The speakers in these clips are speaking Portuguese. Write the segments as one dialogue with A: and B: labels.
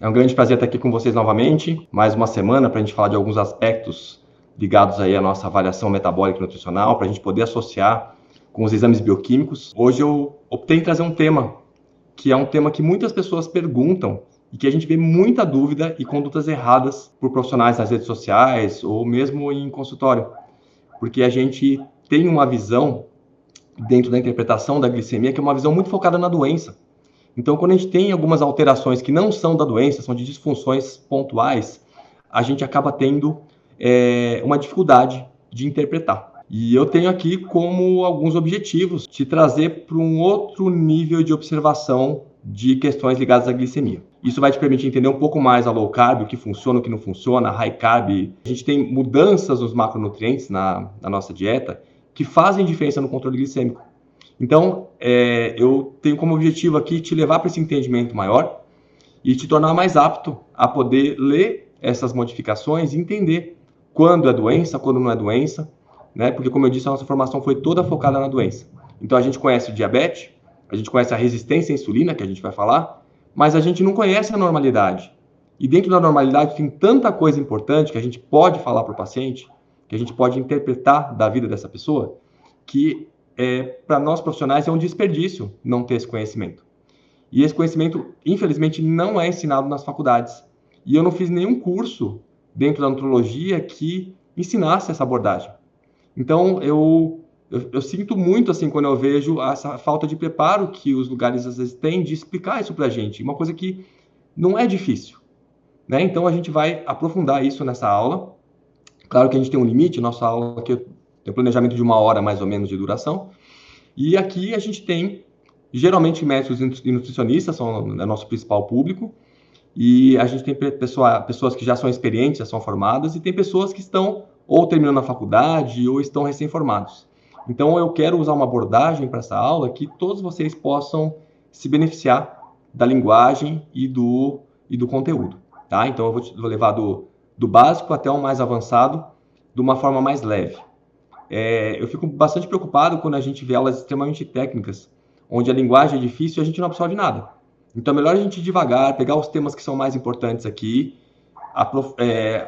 A: É um grande prazer estar aqui com vocês novamente, mais uma semana para a gente falar de alguns aspectos ligados aí à nossa avaliação metabólica e nutricional, para a gente poder associar com os exames bioquímicos. Hoje eu optei em trazer um tema que é um tema que muitas pessoas perguntam e que a gente vê muita dúvida e condutas erradas por profissionais nas redes sociais ou mesmo em consultório, porque a gente tem uma visão dentro da interpretação da glicemia que é uma visão muito focada na doença. Então, quando a gente tem algumas alterações que não são da doença, são de disfunções pontuais, a gente acaba tendo uma dificuldade de interpretar. E eu tenho aqui como alguns objetivos te trazer para um outro nível de observação de questões ligadas à glicemia. Isso vai te permitir entender um pouco mais a low carb, o que funciona, o que não funciona, a high carb. A gente tem mudanças nos macronutrientes na nossa dieta que fazem diferença no controle glicêmico. Então, eu tenho como objetivo aqui te levar para esse entendimento maior e te tornar mais apto a poder ler essas modificações e entender quando é doença, quando não é doença, né? Porque, como eu disse, a nossa formação foi toda focada na doença. Então, a gente conhece o diabetes, a gente conhece a resistência à insulina, que a gente vai falar, mas a gente não conhece a normalidade. E dentro da normalidade tem tanta coisa importante que a gente pode falar para o paciente, que a gente pode interpretar da vida dessa pessoa, que para nós profissionais é um desperdício não ter esse conhecimento. E esse conhecimento, infelizmente, não é ensinado nas faculdades. E eu não fiz nenhum curso dentro da nutrologia que ensinasse essa abordagem. Então, eu sinto muito, assim, quando eu vejo essa falta de preparo que os lugares, às vezes, têm de explicar isso para a gente. Uma coisa que não é difícil, né? Então, a gente vai aprofundar isso nessa aula. Claro que a gente tem um limite, nossa aula aqui tem um planejamento de 1 hora, mais ou menos, de duração. E aqui a gente tem, geralmente, médicos e nutricionistas, são o nosso principal público. E a gente tem pessoas que já são experientes, já são formadas, e tem pessoas que estão ou terminando a faculdade ou estão recém-formados. Então, eu quero usar uma abordagem para essa aula que todos vocês possam se beneficiar da linguagem e do conteúdo, tá? Então, eu vou levar do básico até o mais avançado de uma forma mais leve. Eu fico bastante preocupado quando a gente vê aulas extremamente técnicas, onde a linguagem é difícil e a gente não absorve nada. Então, é melhor a gente ir devagar, pegar os temas que são mais importantes aqui,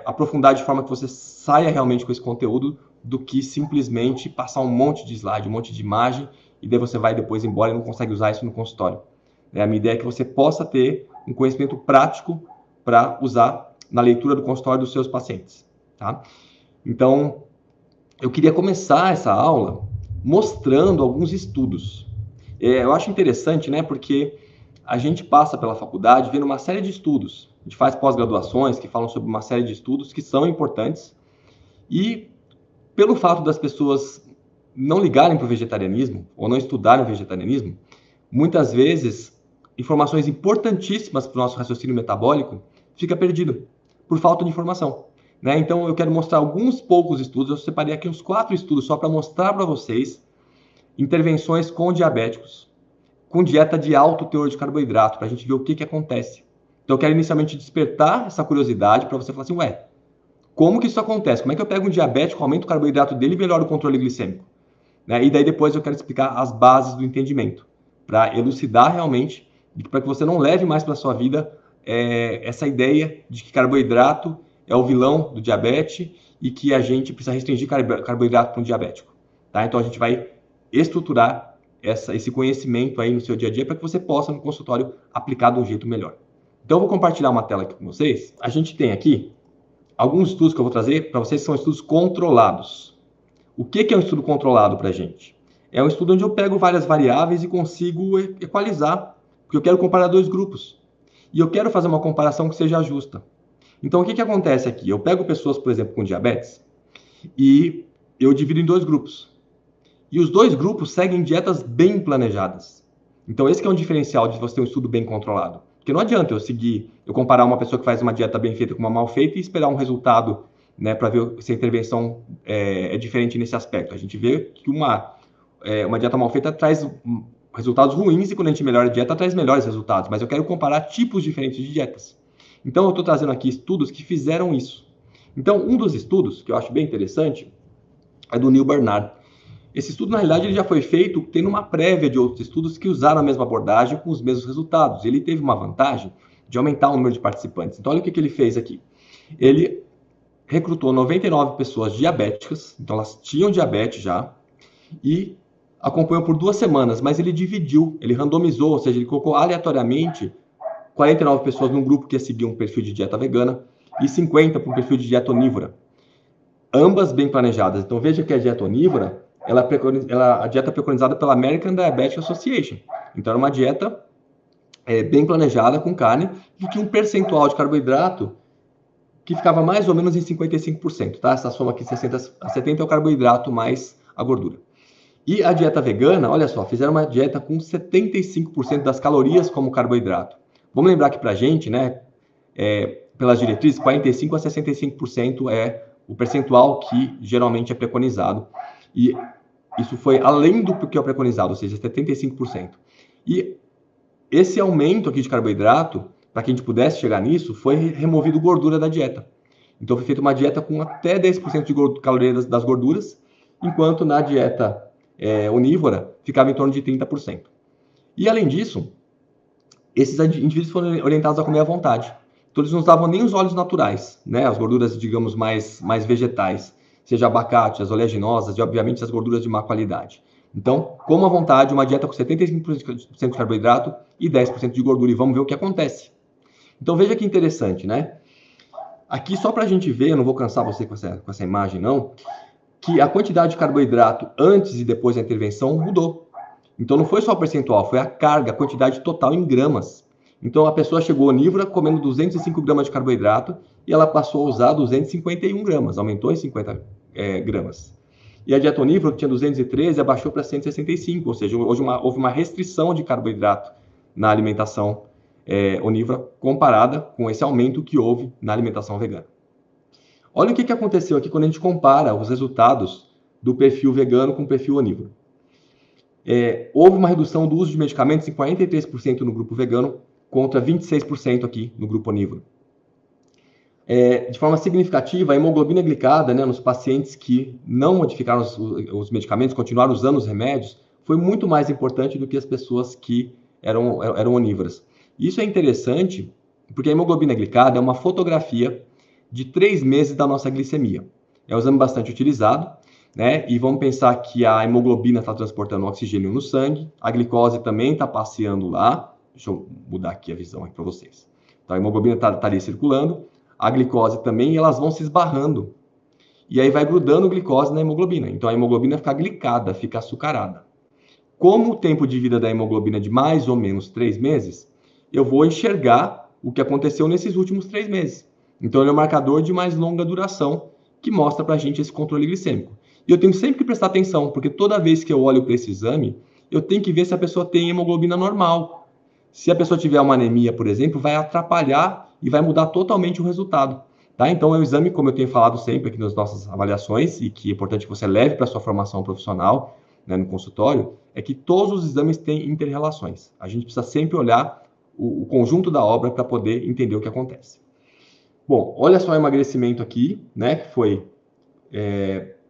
A: aprofundar de forma que você saia realmente com esse conteúdo, do que simplesmente passar um monte de slide, um monte de imagem, e daí você vai depois embora e não consegue usar isso no consultório. A minha ideia é que você possa ter um conhecimento prático para usar na leitura do consultório dos seus pacientes, tá? Então, eu queria começar essa aula mostrando alguns estudos. Eu acho interessante, né, porque a gente passa pela faculdade vendo uma série de estudos. A gente faz pós-graduações que falam sobre uma série de estudos que são importantes. E pelo fato das pessoas não ligarem para o vegetarianismo ou não estudarem o vegetarianismo, muitas vezes informações importantíssimas para o nosso raciocínio metabólico fica perdido por falta de informação. Né? Então, eu quero mostrar alguns poucos estudos. Eu separei aqui uns 4 estudos só para mostrar para vocês intervenções com diabéticos, com dieta de alto teor de carboidrato, para a gente ver o que acontece. Então, eu quero inicialmente despertar essa curiosidade para você falar assim, ué, como que isso acontece? Como é que eu pego um diabético, aumento o carboidrato dele e melhoro o controle glicêmico? Né? E daí depois eu quero explicar as bases do entendimento, para elucidar realmente, para que você não leve mais para a sua vida essa ideia de que carboidrato é o vilão do diabetes e que a gente precisa restringir carboidrato para um diabético. Tá? Então a gente vai estruturar esse conhecimento aí no seu dia a dia para que você possa no consultório aplicar de um jeito melhor. Então eu vou compartilhar uma tela aqui com vocês. A gente tem aqui alguns estudos que eu vou trazer para vocês, são estudos controlados. O que é um estudo controlado para a gente? É um estudo onde eu pego várias variáveis e consigo equalizar, porque eu quero comparar 2 grupos. E eu quero fazer uma comparação que seja justa. Então, o que acontece aqui? Eu pego pessoas, por exemplo, com diabetes e eu divido em 2 grupos. E os 2 grupos seguem dietas bem planejadas. Então, esse que é um diferencial de você ter um estudo bem controlado. Porque não adianta eu comparar uma pessoa que faz uma dieta bem feita com uma mal feita e esperar um resultado, né, para ver se a intervenção é diferente nesse aspecto. A gente vê que uma dieta mal feita traz resultados ruins e quando a gente melhora a dieta, traz melhores resultados. Mas eu quero comparar tipos diferentes de dietas. Então, eu estou trazendo aqui estudos que fizeram isso. Então, um dos estudos que eu acho bem interessante é do Neil Bernard. Esse estudo, na realidade, ele já foi feito tendo uma prévia de outros estudos que usaram a mesma abordagem com os mesmos resultados. Ele teve uma vantagem, de aumentar o número de participantes. Então, olha o que ele fez aqui. Ele recrutou 99 pessoas diabéticas, então elas tinham diabetes já, e acompanhou por 2 semanas, mas ele dividiu, ele randomizou, ou seja, ele colocou aleatoriamente 49 pessoas num grupo que ia seguir um perfil de dieta vegana e 50 para um perfil de dieta onívora. Ambas bem planejadas. Então veja que a dieta onívora, a dieta preconizada pela American Diabetes Association. Então era uma dieta bem planejada com carne e tinha um percentual de carboidrato que ficava mais ou menos em 55%, tá? Essa soma aqui, 60 a 70 é o carboidrato mais a gordura. E a dieta vegana, olha só, fizeram uma dieta com 75% das calorias como carboidrato. Vamos lembrar que pra gente, né, pelas diretrizes, 45 a 65% é o percentual que geralmente é preconizado. E isso foi além do que é preconizado, ou seja, 75%. E esse aumento aqui de carboidrato, para que a gente pudesse chegar nisso, foi removido gordura da dieta. Então foi feita uma dieta com até 10% de calorias das gorduras, enquanto na dieta onívora ficava em torno de 30%. E além disso, esses indivíduos foram orientados a comer à vontade. Então eles não usavam nem os óleos naturais, né? As gorduras, digamos, mais vegetais, seja abacate, as oleaginosas e, obviamente, as gorduras de má qualidade. Então, coma à vontade, uma dieta com 75% de carboidrato e 10% de gordura, e vamos ver o que acontece. Então veja que interessante, né? Aqui, só para a gente ver, eu não vou cansar você com essa imagem, não, que a quantidade de carboidrato antes e depois da intervenção mudou. Então não foi só o percentual, foi a carga, a quantidade total em gramas. Então a pessoa chegou onívora comendo 205 gramas de carboidrato e ela passou a usar 251 gramas, aumentou em 50 gramas. E a dieta onívora, que tinha 213, abaixou para 165, ou seja, houve uma restrição de carboidrato na alimentação onívora comparada com esse aumento que houve na alimentação vegana. Olha o que aconteceu aqui quando a gente compara os resultados do perfil vegano com o perfil onívoro. Houve uma redução do uso de medicamentos em 43% no grupo vegano contra 26% aqui no grupo onívoro. De forma significativa, a hemoglobina glicada, né, nos pacientes que não modificaram os medicamentos, continuaram usando os remédios, foi muito mais importante do que as pessoas que eram onívoras. Isso é interessante porque a hemoglobina glicada é uma fotografia de 3 meses da nossa glicemia. É um exame bastante utilizado, né? E vamos pensar que a hemoglobina está transportando oxigênio no sangue, a glicose também está passeando lá. Deixa eu mudar aqui a visão para vocês. Então, a hemoglobina está ali circulando, a glicose também, e elas vão se esbarrando. E aí vai grudando glicose na hemoglobina. Então, a hemoglobina fica glicada, fica açucarada. Como o tempo de vida da hemoglobina é de mais ou menos 3 meses, eu vou enxergar o que aconteceu nesses últimos 3 meses. Então, ele é um marcador de mais longa duração que mostra para a gente esse controle glicêmico. E eu tenho sempre que prestar atenção, porque toda vez que eu olho para esse exame, eu tenho que ver se a pessoa tem hemoglobina normal. Se a pessoa tiver uma anemia, por exemplo, vai atrapalhar e vai mudar totalmente o resultado. Tá? Então, é um exame, como eu tenho falado sempre aqui nas nossas avaliações, e que é importante que você leve para a sua formação profissional, né, no consultório, é que todos os exames têm interrelações. A gente precisa sempre olhar o conjunto da obra para poder entender o que acontece. Bom, olha só o emagrecimento aqui, né, que foi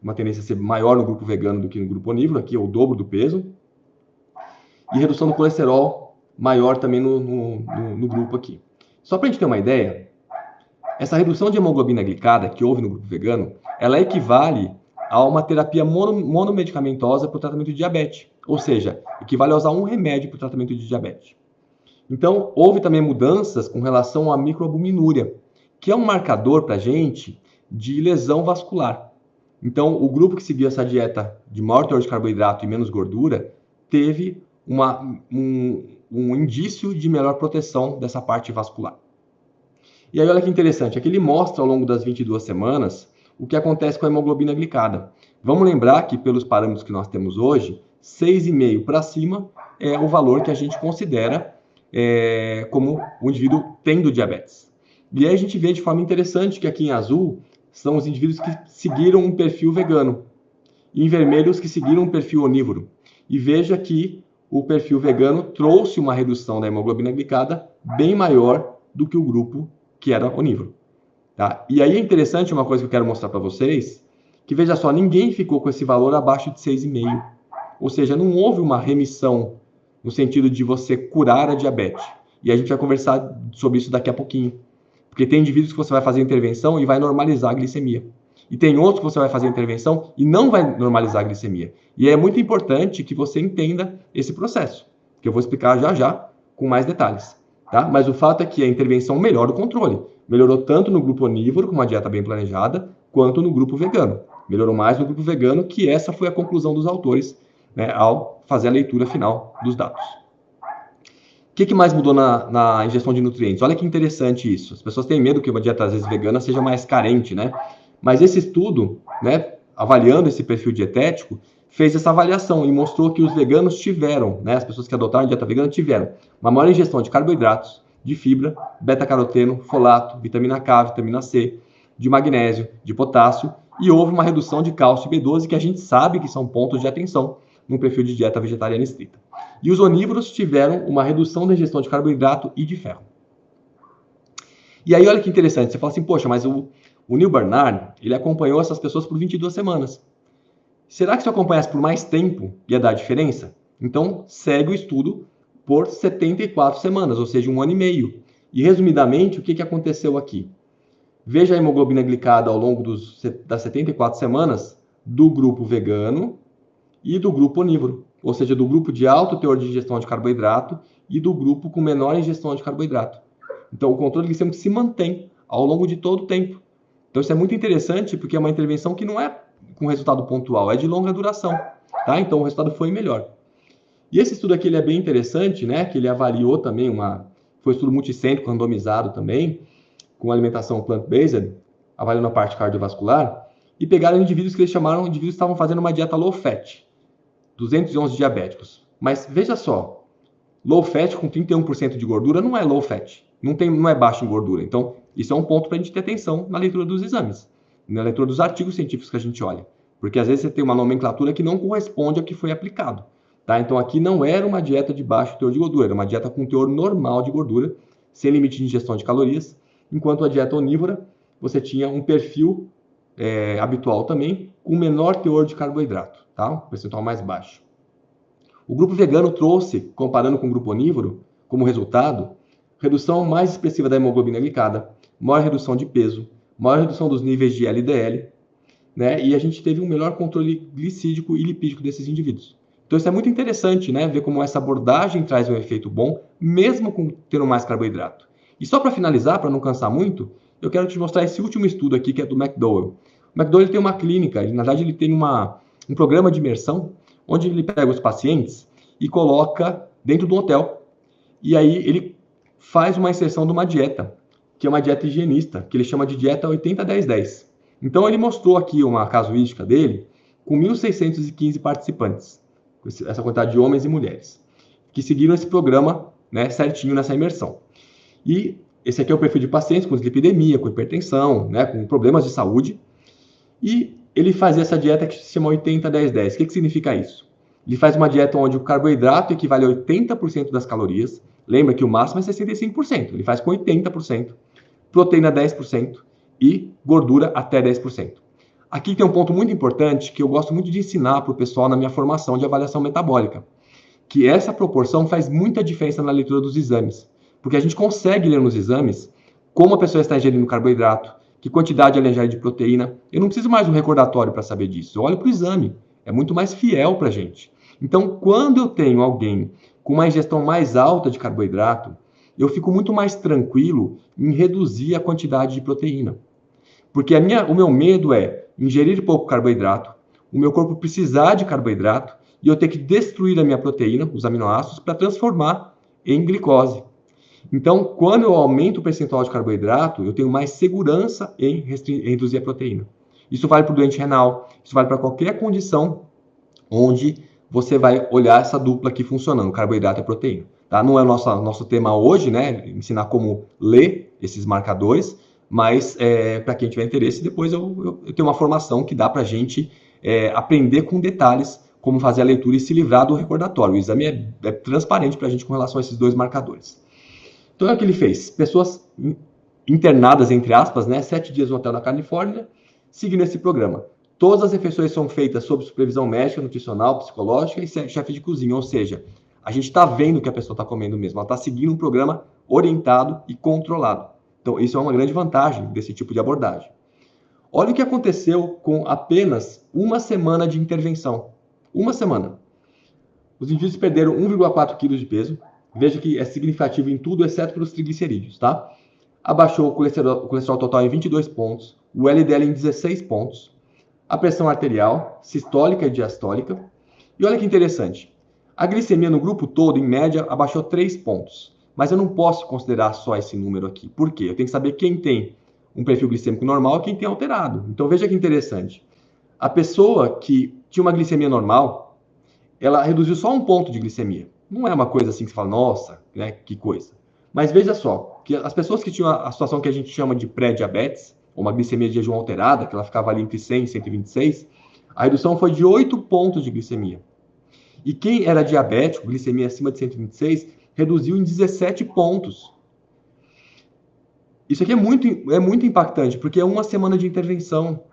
A: uma tendência a ser maior no grupo vegano do que no grupo onívoro, aqui é o dobro do peso, e redução do colesterol maior também no grupo aqui. Só para a gente ter uma ideia, essa redução de hemoglobina glicada que houve no grupo vegano, ela equivale a uma terapia monomedicamentosa para o tratamento de diabetes, ou seja, equivale a usar um remédio para o tratamento de diabetes. Então, houve também mudanças com relação à microalbuminúria, que é um marcador para a gente de lesão vascular. Então, o grupo que seguiu essa dieta de maior teor de carboidrato e menos gordura teve um indício de melhor proteção dessa parte vascular. E aí, olha que interessante, aqui ele mostra ao longo das 22 semanas o que acontece com a hemoglobina glicada. Vamos lembrar que, pelos parâmetros que nós temos hoje, 6,5 para cima é o valor que a gente considera como o indivíduo tendo diabetes. E aí a gente vê de forma interessante que aqui em azul são os indivíduos que seguiram um perfil vegano, e em vermelho os que seguiram um perfil onívoro. E veja que o perfil vegano trouxe uma redução da hemoglobina glicada bem maior do que o grupo que era onívoro. Tá? E aí é interessante uma coisa que eu quero mostrar para vocês, que veja só, ninguém ficou com esse valor abaixo de 6,5. Ou seja, não houve uma remissão no sentido de você curar a diabetes. E a gente vai conversar sobre isso daqui a pouquinho. Porque tem indivíduos que você vai fazer intervenção e vai normalizar a glicemia. E tem outros que você vai fazer intervenção e não vai normalizar a glicemia. E é muito importante que você entenda esse processo, que eu vou explicar já já com mais detalhes. Tá? Mas o fato é que a intervenção melhora o controle. Melhorou tanto no grupo onívoro, com uma dieta bem planejada, quanto no grupo vegano. Melhorou mais no grupo vegano, que essa foi a conclusão dos autores, né, ao fazer a leitura final dos dados. O que mais mudou na ingestão de nutrientes? Olha que interessante isso. As pessoas têm medo que uma dieta, às vezes, vegana seja mais carente, né? Mas esse estudo, né, avaliando esse perfil dietético, fez essa avaliação e mostrou que os veganos tiveram, né, as pessoas que adotaram a dieta vegana tiveram uma maior ingestão de carboidratos, de fibra, beta-caroteno, folato, vitamina K, vitamina C, de magnésio, de potássio, e houve uma redução de cálcio e B12, que a gente sabe que são pontos de atenção num perfil de dieta vegetariana estrita. E os onívoros tiveram uma redução da ingestão de carboidrato e de ferro. E aí, olha que interessante, você fala assim, poxa, mas o Neil Barnard, ele acompanhou essas pessoas por 22 semanas. Será que se eu acompanhasse por mais tempo, ia dar diferença? Então, segue o estudo por 74 semanas, ou seja, 1 ano e meio. E, resumidamente, o que aconteceu aqui? Veja a hemoglobina glicada ao longo das 74 semanas do grupo vegano e do grupo onívoro, ou seja, do grupo de alto teor de ingestão de carboidrato e do grupo com menor ingestão de carboidrato. Então, o controle glicêmico se mantém ao longo de todo o tempo. Então, isso é muito interessante porque é uma intervenção que não é com resultado pontual, é de longa duração, tá? Então, o resultado foi melhor. E esse estudo aqui ele é bem interessante, né? Que ele avaliou também foi um estudo multicêntrico, randomizado também, com alimentação plant-based, avaliando a parte cardiovascular, e pegaram indivíduos que eles chamaram de indivíduos que estavam fazendo uma dieta low fat, 211 diabéticos. Mas veja só, low fat com 31% de gordura não é low fat, não é baixo em gordura. Então, isso é um ponto para a gente ter atenção na leitura dos exames, na leitura dos artigos científicos que a gente olha. Porque às vezes você tem uma nomenclatura que não corresponde ao que foi aplicado. Tá? Então, aqui não era uma dieta de baixo teor de gordura, era uma dieta com teor normal de gordura, sem limite de ingestão de calorias, enquanto a dieta onívora, você tinha um perfil habitual também, com menor teor de carboidrato, tá? Um percentual mais baixo. O grupo vegano trouxe, comparando com o grupo onívoro, como resultado, redução mais expressiva da hemoglobina glicada, maior redução de peso, maior redução dos níveis de LDL, né? E a gente teve um melhor controle glicídico e lipídico desses indivíduos. Então isso é muito interessante, né? Ver como essa abordagem traz um efeito bom, mesmo com tendo mais carboidrato. E só para finalizar, para não cansar muito, eu quero te mostrar esse último estudo aqui, que é do McDowell. O McDowell tem uma clínica, na verdade ele tem um programa de imersão, onde ele pega os pacientes e coloca dentro de um hotel. E aí ele faz uma inserção de uma dieta, que é uma dieta higienista, que ele chama de dieta 80-10-10. Então ele mostrou aqui uma casuística dele, com 1.615 participantes, essa quantidade de homens e mulheres, que seguiram esse programa, né, certinho nessa imersão. E esse aqui é o perfil de pacientes com dislipidemia, com hipertensão, né, com problemas de saúde. E ele fazia essa dieta que se chama 80-10-10. O que significa isso? Ele faz uma dieta onde o carboidrato equivale a 80% das calorias. Lembra que o máximo é 65%. Ele faz com 80%, proteína 10% e gordura até 10%. Aqui tem um ponto muito importante que eu gosto muito de ensinar para o pessoal na minha formação de avaliação metabólica, que essa proporção faz muita diferença na leitura dos exames. Porque a gente consegue ler nos exames como a pessoa está ingerindo carboidrato, que quantidade ela ingere de proteína. Eu não preciso mais de um recordatório para saber disso. Eu olho para o exame. É muito mais fiel para a gente. Então, quando eu tenho alguém com uma ingestão mais alta de carboidrato, eu fico muito mais tranquilo em reduzir a quantidade de proteína. Porque o meu medo é ingerir pouco carboidrato, o meu corpo precisar de carboidrato e eu ter que destruir a minha proteína, os aminoácidos, para transformar em glicose. Então, quando eu aumento o percentual de carboidrato, eu tenho mais segurança em reduzir a proteína. Isso vale para o doente renal, isso vale para qualquer condição onde você vai olhar essa dupla aqui funcionando, carboidrato e proteína. Tá? Não é o nosso tema hoje, né? Ensinar como ler esses marcadores, mas para quem tiver interesse, depois eu tenho uma formação que dá para a gente aprender com detalhes como fazer a leitura e se livrar do recordatório. O exame é transparente para a gente com relação a esses dois marcadores. Então, é o que ele fez. Pessoas internadas, entre aspas, né, 7 dias no hotel na Califórnia, seguindo esse programa. Todas as refeições são feitas sob supervisão médica, nutricional, psicológica e chefe de cozinha. Ou seja, a gente está vendo que a pessoa está comendo mesmo. Ela está seguindo um programa orientado e controlado. Então, isso é uma grande vantagem desse tipo de abordagem. Olha o que aconteceu com apenas uma semana de intervenção. Uma semana. Os indivíduos perderam 1,4 kg de peso. Veja que é significativo em tudo, exceto pelos triglicerídeos, tá? Abaixou o colesterol total em 22 pontos, o LDL em 16 pontos, a pressão arterial, sistólica e diastólica. E olha que interessante, a glicemia no grupo todo, em média, abaixou 3 pontos. Mas eu não posso considerar só esse número aqui. Por quê? Eu tenho que saber quem tem um perfil glicêmico normal e quem tem alterado. Então veja que interessante. A pessoa que tinha uma glicemia normal, ela reduziu só 1 ponto de glicemia. Não é uma coisa assim que você fala, nossa, né, que coisa. Mas veja só, que as pessoas que tinham a situação que a gente chama de pré-diabetes, ou uma glicemia de jejum alterada, que ela ficava ali entre 100 e 126, a redução foi de 8 pontos de glicemia. E quem era diabético, glicemia acima de 126, reduziu em 17 pontos. Isso aqui é muito impactante, porque é uma semana de intervenção.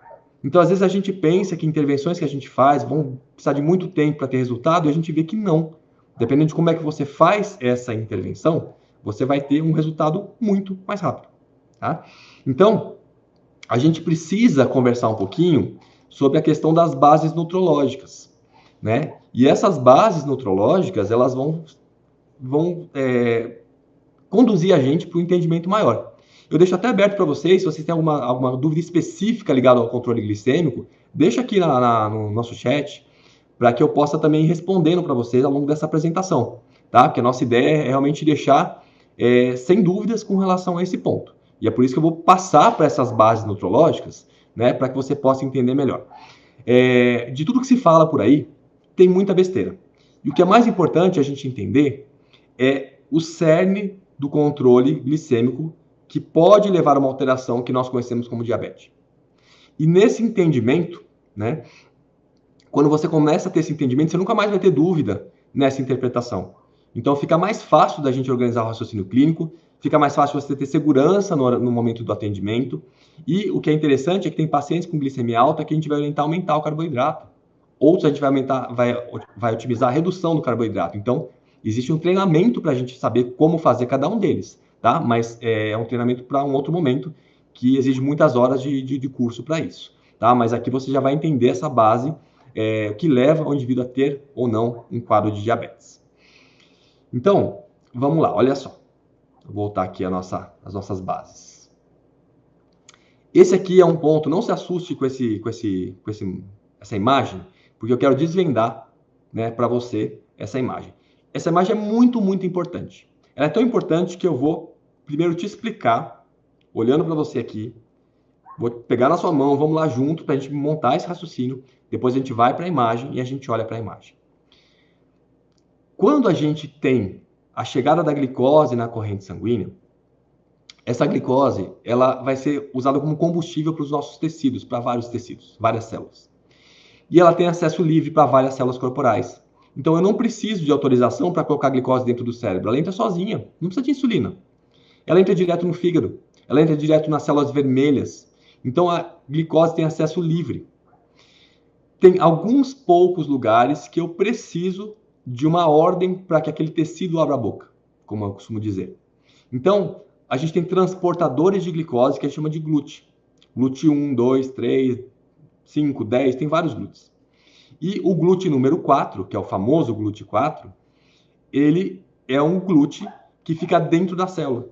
A: Então, às vezes, a gente pensa que intervenções que a gente faz vão precisar de muito tempo para ter resultado, e a gente vê que não. Dependendo de como é que você faz essa intervenção, você vai ter um resultado muito mais rápido. Tá? Então, a gente precisa conversar um pouquinho sobre a questão das bases nutrológicas, né? E essas bases nutrológicas, elas vão conduzir a gente para um entendimento maior. Eu deixo até aberto para vocês, se vocês têm alguma dúvida específica ligada ao controle glicêmico, deixa aqui no nosso chat, para que eu possa também ir respondendo para vocês ao longo dessa apresentação, tá? Porque a nossa ideia é realmente deixar sem dúvidas com relação a esse ponto. E é por isso que eu vou passar para essas bases nutrológicas, né, para que você possa entender melhor. De tudo que se fala por aí, tem muita besteira. E o que é mais importante a gente entender é o cerne do controle glicêmico que pode levar a uma alteração que nós conhecemos como diabetes. E nesse entendimento, né, quando você começa a ter esse entendimento, você nunca mais vai ter dúvida nessa interpretação. Então fica mais fácil da gente organizar o raciocínio clínico, fica mais fácil você ter segurança no momento do atendimento. E o que é interessante é que tem pacientes com glicemia alta que a gente vai orientar a aumentar o carboidrato. Outros a gente vai otimizar a redução do carboidrato. Então, existe um treinamento para a gente saber como fazer cada um deles, tá? Mas é um treinamento para um outro momento que exige muitas horas de curso para isso, tá? Mas aqui você já vai entender essa base que leva o indivíduo a ter ou não um quadro de diabetes. Então, vamos lá, olha só. Vou voltar aqui às nossas bases. Esse aqui é um ponto, não se assuste com essa imagem, porque eu quero desvendar, né, para você essa imagem. Essa imagem é muito, muito importante. Ela é tão importante que eu vou primeiro te explicar, olhando para você aqui, vou pegar na sua mão, vamos lá junto para a gente montar esse raciocínio, depois a gente vai para a imagem e a gente olha para a imagem. Quando a gente tem a chegada da glicose na corrente sanguínea, essa glicose ela vai ser usada como combustível para os nossos tecidos, para vários tecidos, várias células. E ela tem acesso livre para várias células corporais. Então eu não preciso de autorização para colocar glicose dentro do cérebro. Ela entra sozinha, não precisa de insulina. Ela entra direto no fígado, ela entra direto nas células vermelhas. Então a glicose tem acesso livre. Tem alguns poucos lugares que eu preciso de uma ordem para que aquele tecido abra a boca, como eu costumo dizer. Então, a gente tem transportadores de glicose que a gente chama de GLUT. GLUT 1, 2, 3, 5, 10, tem vários GLUTs. E o GLUT número 4, que é o famoso GLUT 4, ele é um GLUT que fica dentro da célula.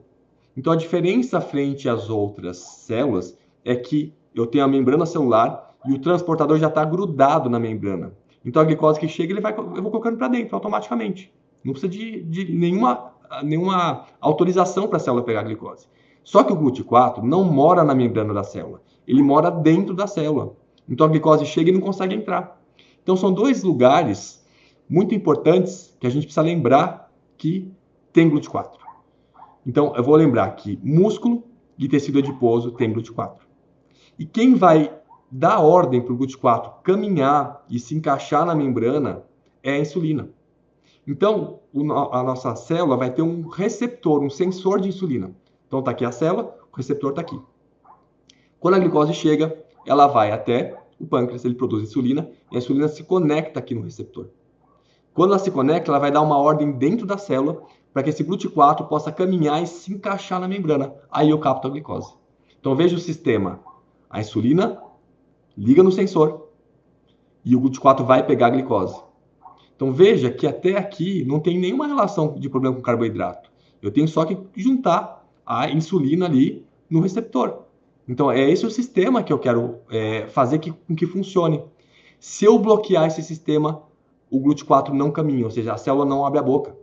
A: Então, a diferença frente às outras células é que eu tenho a membrana celular e o transportador já está grudado na membrana. Então, a glicose que chega, eu vou colocando para dentro automaticamente. Não precisa de nenhuma autorização para a célula pegar a glicose. Só que o GLUT4 não mora na membrana da célula. Ele mora dentro da célula. Então, a glicose chega e não consegue entrar. Então, são dois lugares muito importantes que a gente precisa lembrar que tem GLUT4. Então, eu vou lembrar que músculo e tecido adiposo tem GLUT4. E quem vai dar ordem para o GLUT4 caminhar e se encaixar na membrana é a insulina. Então, a nossa célula vai ter um receptor, um sensor de insulina. Então, está aqui a célula, o receptor está aqui. Quando a glicose chega, ela vai até o pâncreas, ele produz insulina, e a insulina se conecta aqui no receptor. Quando ela se conecta, ela vai dar uma ordem dentro da célula para que esse GLUT4 possa caminhar e se encaixar na membrana. Aí eu capto a glicose. Então veja o sistema. A insulina liga no sensor e o GLUT4 vai pegar a glicose. Então veja que até aqui não tem nenhuma relação de problema com carboidrato. Eu tenho só que juntar a insulina ali no receptor. Então é esse o sistema que eu quero fazer com que funcione. Se eu bloquear esse sistema, o GLUT4 não caminha, ou seja, a célula não abre a boca.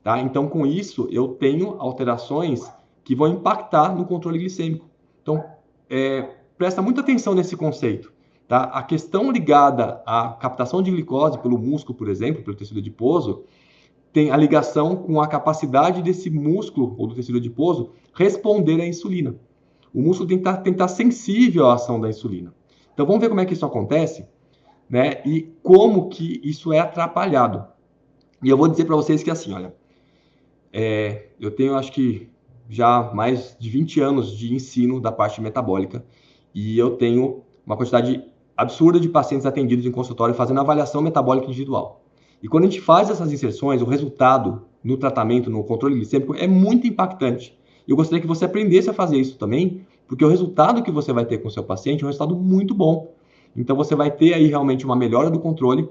A: Tá? Então com isso eu tenho alterações que vão impactar no controle glicêmico. Então presta muita atenção nesse conceito. Tá? A questão ligada à captação de glicose pelo músculo, por exemplo, pelo tecido adiposo, tem a ligação com a capacidade desse músculo ou do tecido adiposo responder à insulina. O músculo tem que estar sensível à ação da insulina. Então vamos ver como é que isso acontece, né? E como que isso é atrapalhado. E eu vou dizer para vocês que assim, olha, eu tenho acho que já mais de 20 anos de ensino da parte metabólica e eu tenho uma quantidade absurda de pacientes atendidos em consultório fazendo avaliação metabólica individual. E quando a gente faz essas inserções, o resultado no tratamento, no controle glicêmico, é muito impactante. Eu gostaria que você aprendesse a fazer isso também, porque o resultado que você vai ter com o seu paciente é um resultado muito bom. Então você vai ter aí realmente uma melhora do controle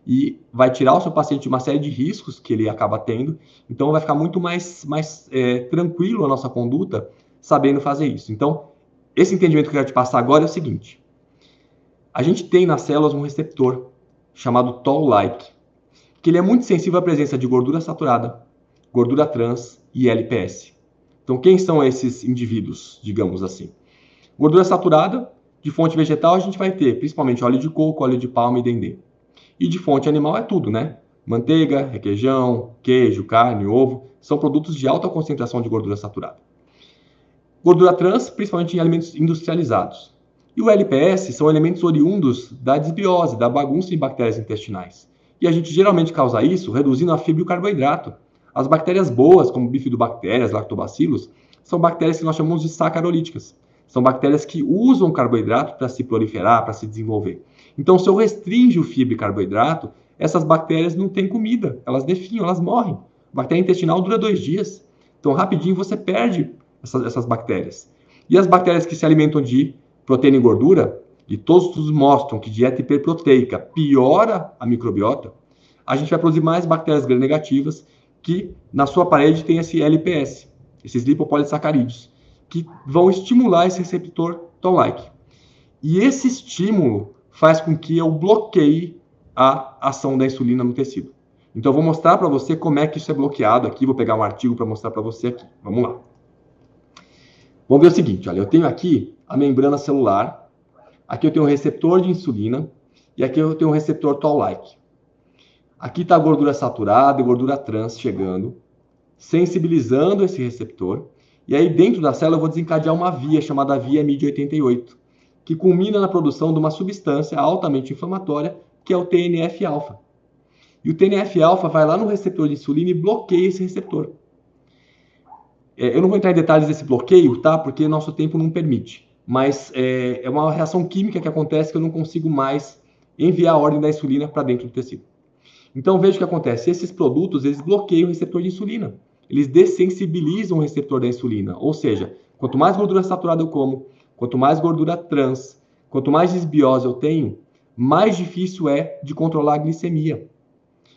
A: e vai tirar o seu paciente de uma série de riscos que ele acaba tendo. Então vai ficar muito mais tranquilo a nossa conduta sabendo fazer isso. Então, esse entendimento que eu quero te passar agora é o seguinte. A gente tem nas células um receptor chamado Toll-like, que ele é muito sensível à presença de gordura saturada, gordura trans e LPS. Então, quem são esses indivíduos, digamos assim? Gordura saturada, de fonte vegetal, a gente vai ter principalmente óleo de coco, óleo de palma e dendê. E de fonte animal é tudo, né? Manteiga, requeijão, queijo, carne, ovo, são produtos de alta concentração de gordura saturada. Gordura trans, principalmente em alimentos industrializados. E o LPS são elementos oriundos da desbiose, da bagunça em bactérias intestinais. E a gente geralmente causa isso reduzindo a fibra e o carboidrato. As bactérias boas, como bifidobactérias, lactobacilos, são bactérias que nós chamamos de sacarolíticas. São bactérias que usam carboidrato para se proliferar, para se desenvolver. Então, se eu restringo fibra e carboidrato, essas bactérias não têm comida, elas definham, elas morrem. A bactéria intestinal dura 2 dias. Então, rapidinho você perde essas bactérias. E as bactérias que se alimentam de proteína e gordura, e todos estudos mostram que dieta hiperproteica piora a microbiota, a gente vai produzir mais bactérias gram-negativas que na sua parede tem esse LPS, esses lipopolissacarídeos, que vão estimular esse receptor Toll-like. E esse estímulo faz com que eu bloqueie a ação da insulina no tecido. Então eu vou mostrar para você como é que isso é bloqueado aqui, vou pegar um artigo para mostrar para você aqui. Vamos lá. Vamos ver o seguinte, olha, eu tenho aqui a membrana celular, aqui eu tenho um receptor de insulina e aqui eu tenho um receptor Toll-like. Aqui está a gordura saturada e gordura trans chegando, sensibilizando esse receptor, e aí dentro da célula eu vou desencadear uma via chamada via MID88, que culmina na produção de uma substância altamente inflamatória, que é o TNF-alfa. E o TNF-alfa vai lá no receptor de insulina e bloqueia esse receptor. Eu não vou entrar em detalhes desse bloqueio, tá? Porque nosso tempo não permite. Mas é uma reação química que acontece que eu não consigo mais enviar a ordem da insulina para dentro do tecido. Então, veja o que acontece. Esses produtos, eles bloqueiam o receptor de insulina. Eles dessensibilizam o receptor da insulina. Ou seja, quanto mais gordura saturada eu como, quanto mais gordura trans, quanto mais desbiose eu tenho, mais difícil é de controlar a glicemia.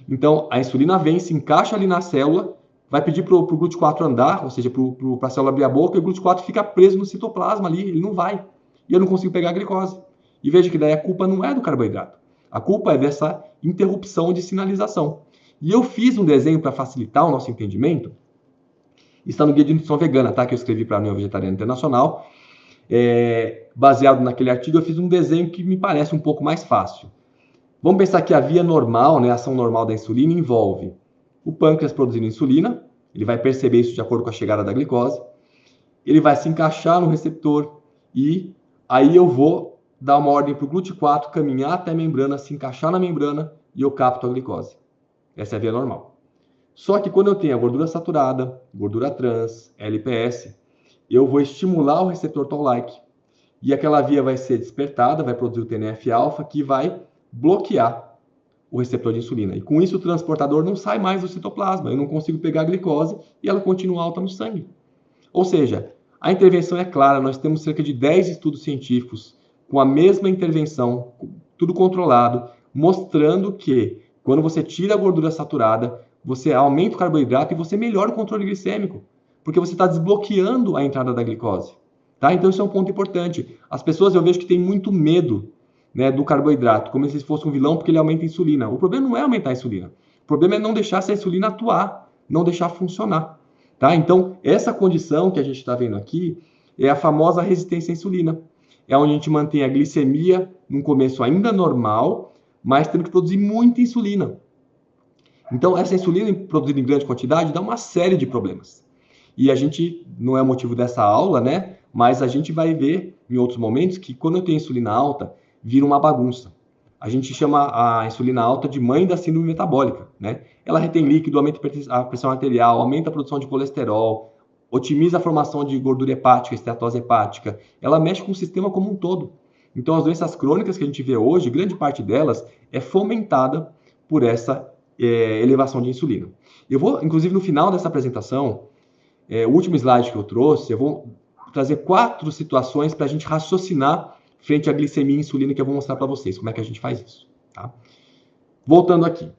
A: Então, a insulina vem, se encaixa ali na célula, vai pedir para o GLUT4 andar, ou seja, para a célula abrir a boca, e o GLUT4 fica preso no citoplasma ali, ele não vai. E eu não consigo pegar a glicose. E veja que daí a culpa não é do carboidrato. A culpa é dessa interrupção de sinalização. E eu fiz um desenho para facilitar o nosso entendimento. Está no Guia de Nutrição Vegana, tá? Que eu escrevi para a União Vegetariana Internacional. Baseado naquele artigo, eu fiz um desenho que me parece um pouco mais fácil. Vamos pensar que a via normal, né, a ação normal da insulina envolve o pâncreas produzindo insulina, ele vai perceber isso de acordo com a chegada da glicose, ele vai se encaixar no receptor e aí eu vou dar uma ordem para o GLUT4 caminhar até a membrana, se encaixar na membrana e eu capto a glicose. Essa é a via normal. Só que quando eu tenho a gordura saturada, gordura trans, LPS, eu vou estimular o receptor Toll-like e aquela via vai ser despertada, vai produzir o TNF-alfa que vai bloquear o receptor de insulina. E com isso o transportador não sai mais do citoplasma, eu não consigo pegar a glicose e ela continua alta no sangue. Ou seja, a intervenção é clara, nós temos cerca de 10 estudos científicos com a mesma intervenção, tudo controlado, mostrando que quando você tira a gordura saturada, você aumenta o carboidrato e você melhora o controle glicêmico, porque você está desbloqueando a entrada da glicose. Tá? Então isso é um ponto importante. As pessoas eu vejo que têm muito medo, né, do carboidrato, como se fosse um vilão porque ele aumenta a insulina. O problema não é aumentar a insulina. O problema é não deixar essa insulina atuar, não deixar funcionar. Tá? Então, essa condição que a gente está vendo aqui é a famosa resistência à insulina. É onde a gente mantém a glicemia no começo ainda normal, mas tendo que produzir muita insulina. Então, essa insulina produzida em grande quantidade dá uma série de problemas. E a gente, não é o motivo dessa aula, né? Mas a gente vai ver em outros momentos que quando eu tenho insulina alta, vira uma bagunça. A gente chama a insulina alta de mãe da síndrome metabólica, né? Ela retém líquido, aumenta a pressão arterial, aumenta a produção de colesterol, otimiza a formação de gordura hepática, esteatose hepática. Ela mexe com o sistema como um todo. Então, as doenças crônicas que a gente vê hoje, grande parte delas é fomentada por essa elevação de insulina. Eu vou, inclusive, no final dessa apresentação, o último slide que eu trouxe, eu vou trazer 4 situações para a gente raciocinar frente à glicemia e insulina, que eu vou mostrar para vocês como é que a gente faz isso. Tá? Voltando aqui.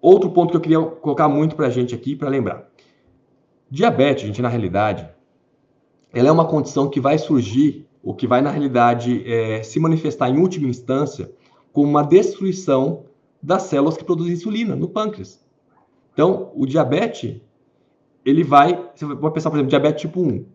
A: Outro ponto que eu queria colocar muito para a gente aqui, para lembrar. Diabetes, gente, na realidade, ela é uma condição que vai surgir, ou que vai, na realidade, se manifestar em última instância, como uma destruição das células que produzem insulina no pâncreas. Então, o diabetes, ele vai... Você vai pensar, por exemplo, diabetes tipo 1.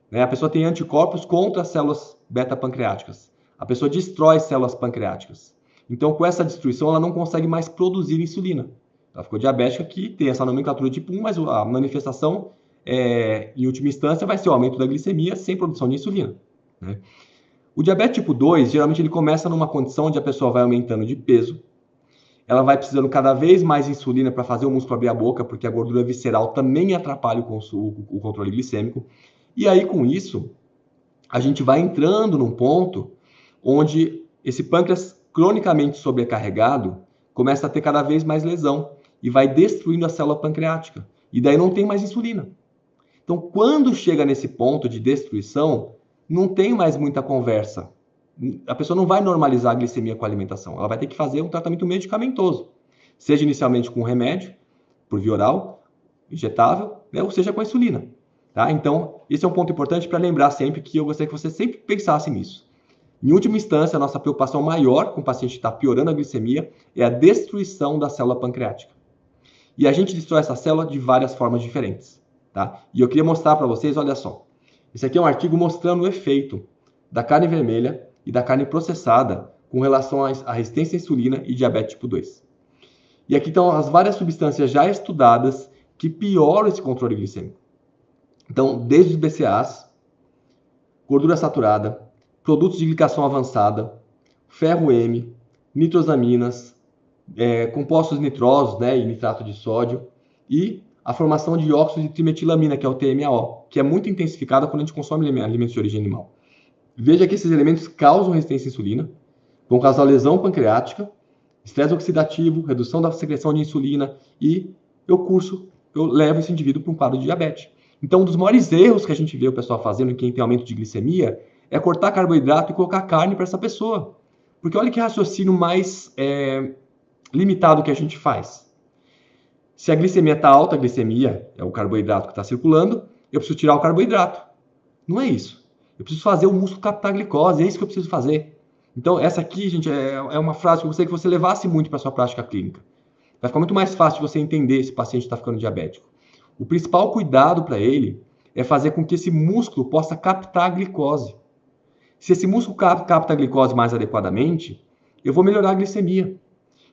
A: Né? A pessoa tem anticorpos contra as células beta-pancreáticas. A pessoa destrói células pancreáticas. Então, com essa destruição, ela não consegue mais produzir insulina. Ela ficou diabética, que tem essa nomenclatura tipo 1, mas a manifestação, em última instância, vai ser o aumento da glicemia sem produção de insulina. Né? O diabetes tipo 2, geralmente, ele começa numa condição onde a pessoa vai aumentando de peso, ela vai precisando cada vez mais insulina para fazer o músculo abrir a boca, porque a gordura visceral também atrapalha o controle glicêmico. E aí, com isso, a gente vai entrando num ponto onde esse pâncreas cronicamente sobrecarregado começa a ter cada vez mais lesão e vai destruindo a célula pancreática. E daí não tem mais insulina. Então, quando chega nesse ponto de destruição, não tem mais muita conversa. A pessoa não vai normalizar a glicemia com a alimentação. Ela vai ter que fazer um tratamento medicamentoso. Seja inicialmente com remédio, por via oral, injetável, né, ou seja com a insulina. Tá? Então, esse é um ponto importante para lembrar sempre, que eu gostaria que você sempre pensasse nisso. Em última instância, a nossa preocupação maior com o paciente que está piorando a glicemia é a destruição da célula pancreática. E a gente destrói essa célula de várias formas diferentes. Tá? E eu queria mostrar para vocês, olha só. Esse aqui é um artigo mostrando o efeito da carne vermelha e da carne processada com relação à resistência à insulina e diabetes tipo 2. E aqui estão as várias substâncias já estudadas que pioram esse controle glicêmico. Então, desde os BCAAs, gordura saturada, produtos de glicação avançada, ferro M, nitrosaminas, compostos nitrosos, né, e nitrato de sódio, e a formação de óxido de trimetilamina, que é o TMAO, que é muito intensificada quando a gente consome alimentos de origem animal. Veja que esses elementos causam resistência à insulina, vão causar lesão pancreática, estresse oxidativo, redução da secreção de insulina e eu levo esse indivíduo para um quadro de diabetes. Então, um dos maiores erros que a gente vê o pessoal fazendo em quem tem aumento de glicemia é cortar carboidrato e colocar carne para essa pessoa. Porque olha que raciocínio mais limitado que a gente faz. Se a glicemia está alta, a glicemia é o carboidrato que está circulando, eu preciso tirar o carboidrato. Não é isso. Eu preciso fazer o músculo captar glicose, é isso que eu preciso fazer. Então, essa aqui, gente, é uma frase que eu gostaria que você levasse muito para a sua prática clínica. Vai ficar muito mais fácil de você entender se o paciente está ficando diabético. O principal cuidado para ele é fazer com que esse músculo possa captar a glicose. Se esse músculo capta a glicose mais adequadamente, eu vou melhorar a glicemia.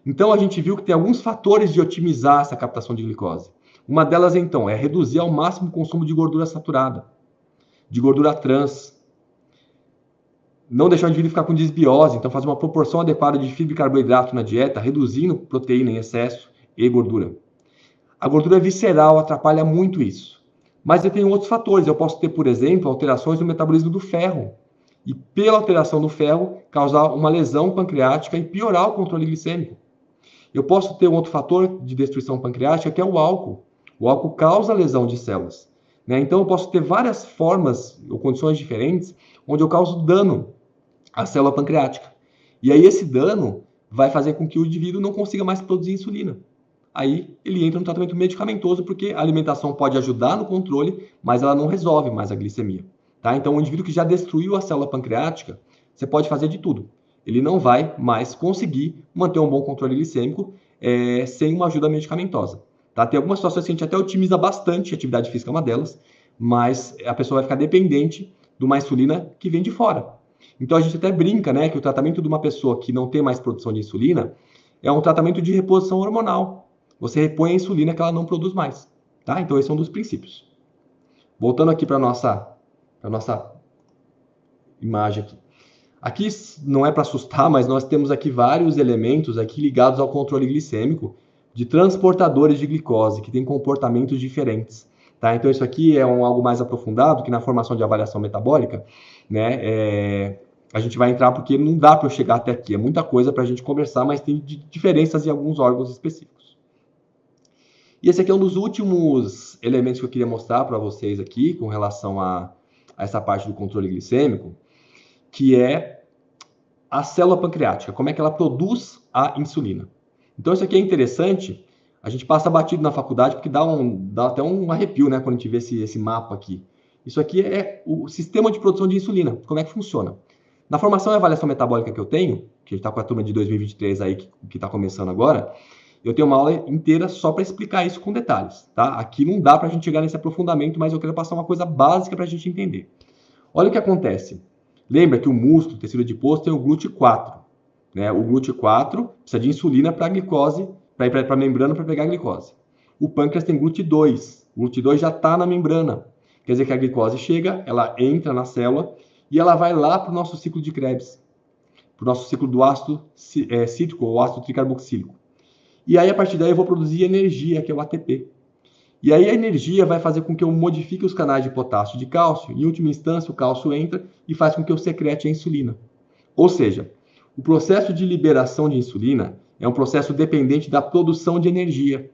A: Então, a gente viu que tem alguns fatores de otimizar essa captação de glicose. Uma delas, então, é reduzir ao máximo o consumo de gordura saturada, de gordura trans. Não deixar o indivíduo ficar com desbiose, então fazer uma proporção adequada de fibra e carboidrato na dieta, reduzindo proteína em excesso e gordura. A gordura visceral atrapalha muito isso. Mas eu tenho outros fatores. Eu posso ter, por exemplo, alterações no metabolismo do ferro. e, pela alteração do ferro, causar uma lesão pancreática e piorar o controle glicêmico. Eu posso ter um outro fator de destruição pancreática, que é o álcool. O álcool causa lesão de células, né? Então, eu posso ter várias formas ou condições diferentes onde eu causo dano à célula pancreática. E aí, esse dano vai fazer com que o indivíduo não consiga mais produzir insulina. Aí, ele entra no tratamento medicamentoso, porque a alimentação pode ajudar no controle, mas ela não resolve mais a glicemia. Tá? Então, o indivíduo que já destruiu a célula pancreática, você pode fazer de tudo. Ele não vai mais conseguir manter um bom controle glicêmico sem uma ajuda medicamentosa. Tá? Tem algumas situações que a gente até otimiza bastante, a atividade física é uma delas, mas a pessoa vai ficar dependente de uma insulina que vem de fora. Então a gente até brinca, né, que o tratamento de uma pessoa que não tem mais produção de insulina é um tratamento de reposição hormonal. Você repõe a insulina que ela não produz mais. Tá? Então esse é um dos princípios. Voltando aqui para a nossa imagem aqui. Aqui não é para assustar, mas nós temos aqui vários elementos aqui ligados ao controle glicêmico de transportadores de glicose, que têm comportamentos diferentes. Tá? Então, isso aqui é algo mais aprofundado, que na formação de avaliação metabólica, né, a gente vai entrar porque não dá para eu chegar até aqui. É muita coisa para a gente conversar, mas tem diferenças em alguns órgãos específicos. E esse aqui é um dos últimos elementos que eu queria mostrar para vocês aqui, com relação a essa parte do controle glicêmico, que é a célula pancreática, como é que ela produz a insulina. Então, isso aqui é interessante, a gente passa batido na faculdade, porque dá até um arrepio, né, quando a gente vê esse mapa aqui. Isso aqui é o sistema de produção de insulina, como é que funciona. Na formação e avaliação metabólica que eu tenho, que a gente está com a turma de 2023 aí, que está começando agora, eu tenho uma aula inteira só para explicar isso com detalhes, tá? Aqui não dá para a gente chegar nesse aprofundamento, mas eu quero passar uma coisa básica para a gente entender. Olha o que acontece. Lembra que o músculo, o tecido adiposo, tem o GLUT4. Né? O GLUT4 precisa de insulina para a glicose, para a membrana para pegar a glicose. O pâncreas tem GLUT2. O GLUT2 já está na membrana. Quer dizer que a glicose chega, ela entra na célula e ela vai lá para o nosso ciclo de Krebs, para o nosso ciclo do ácido cítrico ou ácido tricarboxílico. E aí, a partir daí, eu vou produzir energia, que é o ATP. E aí a energia vai fazer com que eu modifique os canais de potássio e de cálcio. Em última instância, o cálcio entra e faz com que eu secrete a insulina. Ou seja, o processo de liberação de insulina é um processo dependente da produção de energia.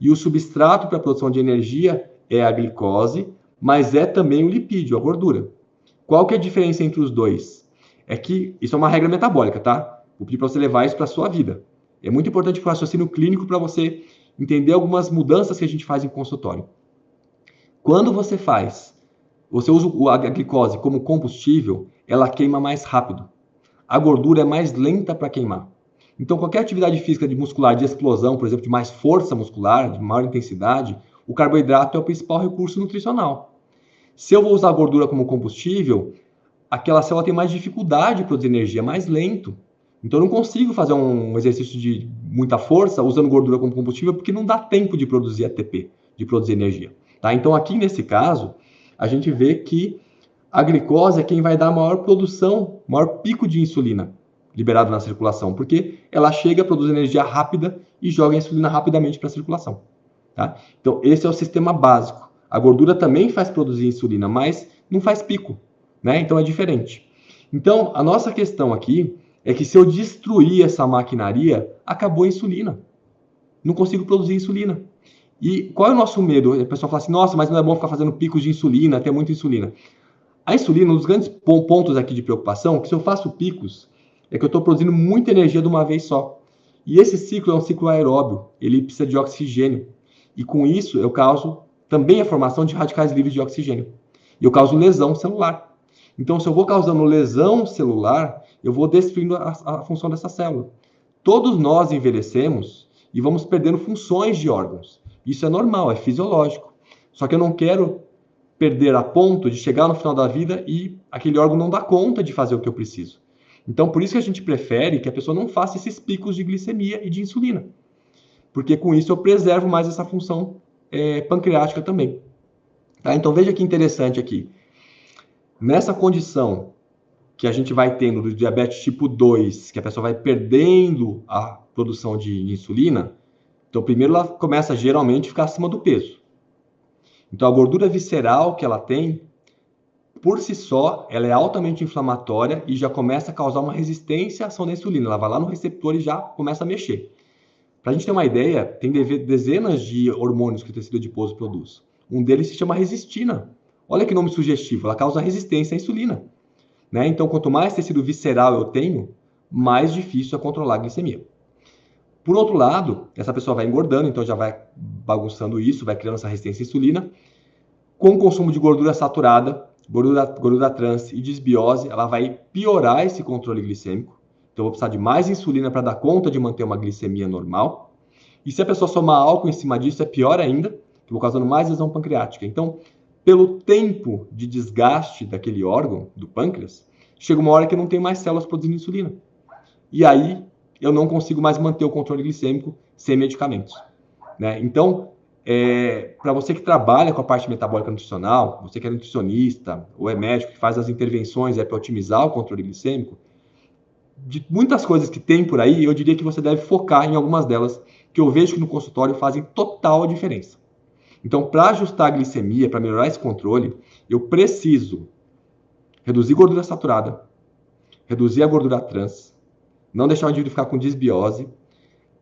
A: E o substrato para a produção de energia é a glicose, mas é também o lipídio, a gordura. Qual que é a diferença entre os dois? É que isso é uma regra metabólica, tá? Vou pedir para você levar isso para a sua vida. É muito importante para o raciocínio clínico para você entender algumas mudanças que a gente faz em consultório. Quando você usa a glicose como combustível, ela queima mais rápido. A gordura é mais lenta para queimar. Então, qualquer atividade física de muscular, de explosão, por exemplo, de mais força muscular, de maior intensidade, o carboidrato é o principal recurso nutricional. Se eu vou usar a gordura como combustível, aquela célula tem mais dificuldade de produzir energia, mais lento. Então, eu não consigo fazer um exercício de muita força usando gordura como combustível, porque não dá tempo de produzir ATP, de produzir energia. Tá? Então, aqui nesse caso, a gente vê que a glicose é quem vai dar a maior produção, maior pico de insulina liberado na circulação, porque ela chega, produz energia rápida e joga a insulina rapidamente para a circulação. Tá? Então, esse é o sistema básico. A gordura também faz produzir insulina, mas não faz pico, né? Então, é diferente. Então, a nossa questão aqui é que se eu destruir essa maquinaria, acabou a insulina. Não consigo produzir insulina. E qual é o nosso medo? A pessoa fala assim, nossa, mas não é bom ficar fazendo picos de insulina, ter muita insulina. A insulina, um dos grandes pontos aqui de preocupação, é que se eu faço picos, é que eu estou produzindo muita energia de uma vez só. E esse ciclo é um ciclo aeróbio, ele precisa de oxigênio. E com isso, eu causo também a formação de radicais livres de oxigênio. E eu causo lesão celular. Então, se eu vou causando lesão celular, eu vou destruindo a função dessa célula. Todos nós envelhecemos e vamos perdendo funções de órgãos. Isso é normal, é fisiológico. Só que eu não quero perder a ponto de chegar no final da vida e aquele órgão não dá conta de fazer o que eu preciso. Então, por isso que a gente prefere que a pessoa não faça esses picos de glicemia e de insulina. Porque com isso eu preservo mais essa função pancreática também. Tá? Então, veja que interessante aqui. Nessa condição que a gente vai tendo do diabetes tipo 2, que a pessoa vai perdendo a produção de insulina, então primeiro ela começa geralmente a ficar acima do peso. Então a gordura visceral que ela tem por si só, ela é altamente inflamatória e já começa a causar uma resistência à ação da insulina. Ela vai lá no receptor e já começa a mexer. Para a gente ter uma ideia, tem dezenas de hormônios que o tecido adiposo produz. Um deles se chama resistina. Olha que nome sugestivo, ela causa resistência à insulina. Né? Então, quanto mais tecido visceral eu tenho, mais difícil é controlar a glicemia. Por outro lado, essa pessoa vai engordando, então já vai bagunçando isso, vai criando essa resistência à insulina. Com o consumo de gordura saturada, gordura trans e desbiose, ela vai piorar esse controle glicêmico. Então, eu vou precisar de mais insulina para dar conta de manter uma glicemia normal. E se a pessoa somar álcool em cima disso, é pior ainda, que eu vou causando mais lesão pancreática. Então, pelo tempo de desgaste daquele órgão, do pâncreas, chega uma hora que eu não tenho mais células produzindo insulina. E aí, eu não consigo mais manter o controle glicêmico sem medicamentos. Né? Então, para você que trabalha com a parte metabólica nutricional, você que é nutricionista ou é médico que faz as intervenções para otimizar o controle glicêmico, de muitas coisas que tem por aí, eu diria que você deve focar em algumas delas, que eu vejo que no consultório fazem total diferença. Então, para ajustar a glicemia, para melhorar esse controle, eu preciso reduzir gordura saturada, reduzir a gordura trans, não deixar o indivíduo ficar com desbiose,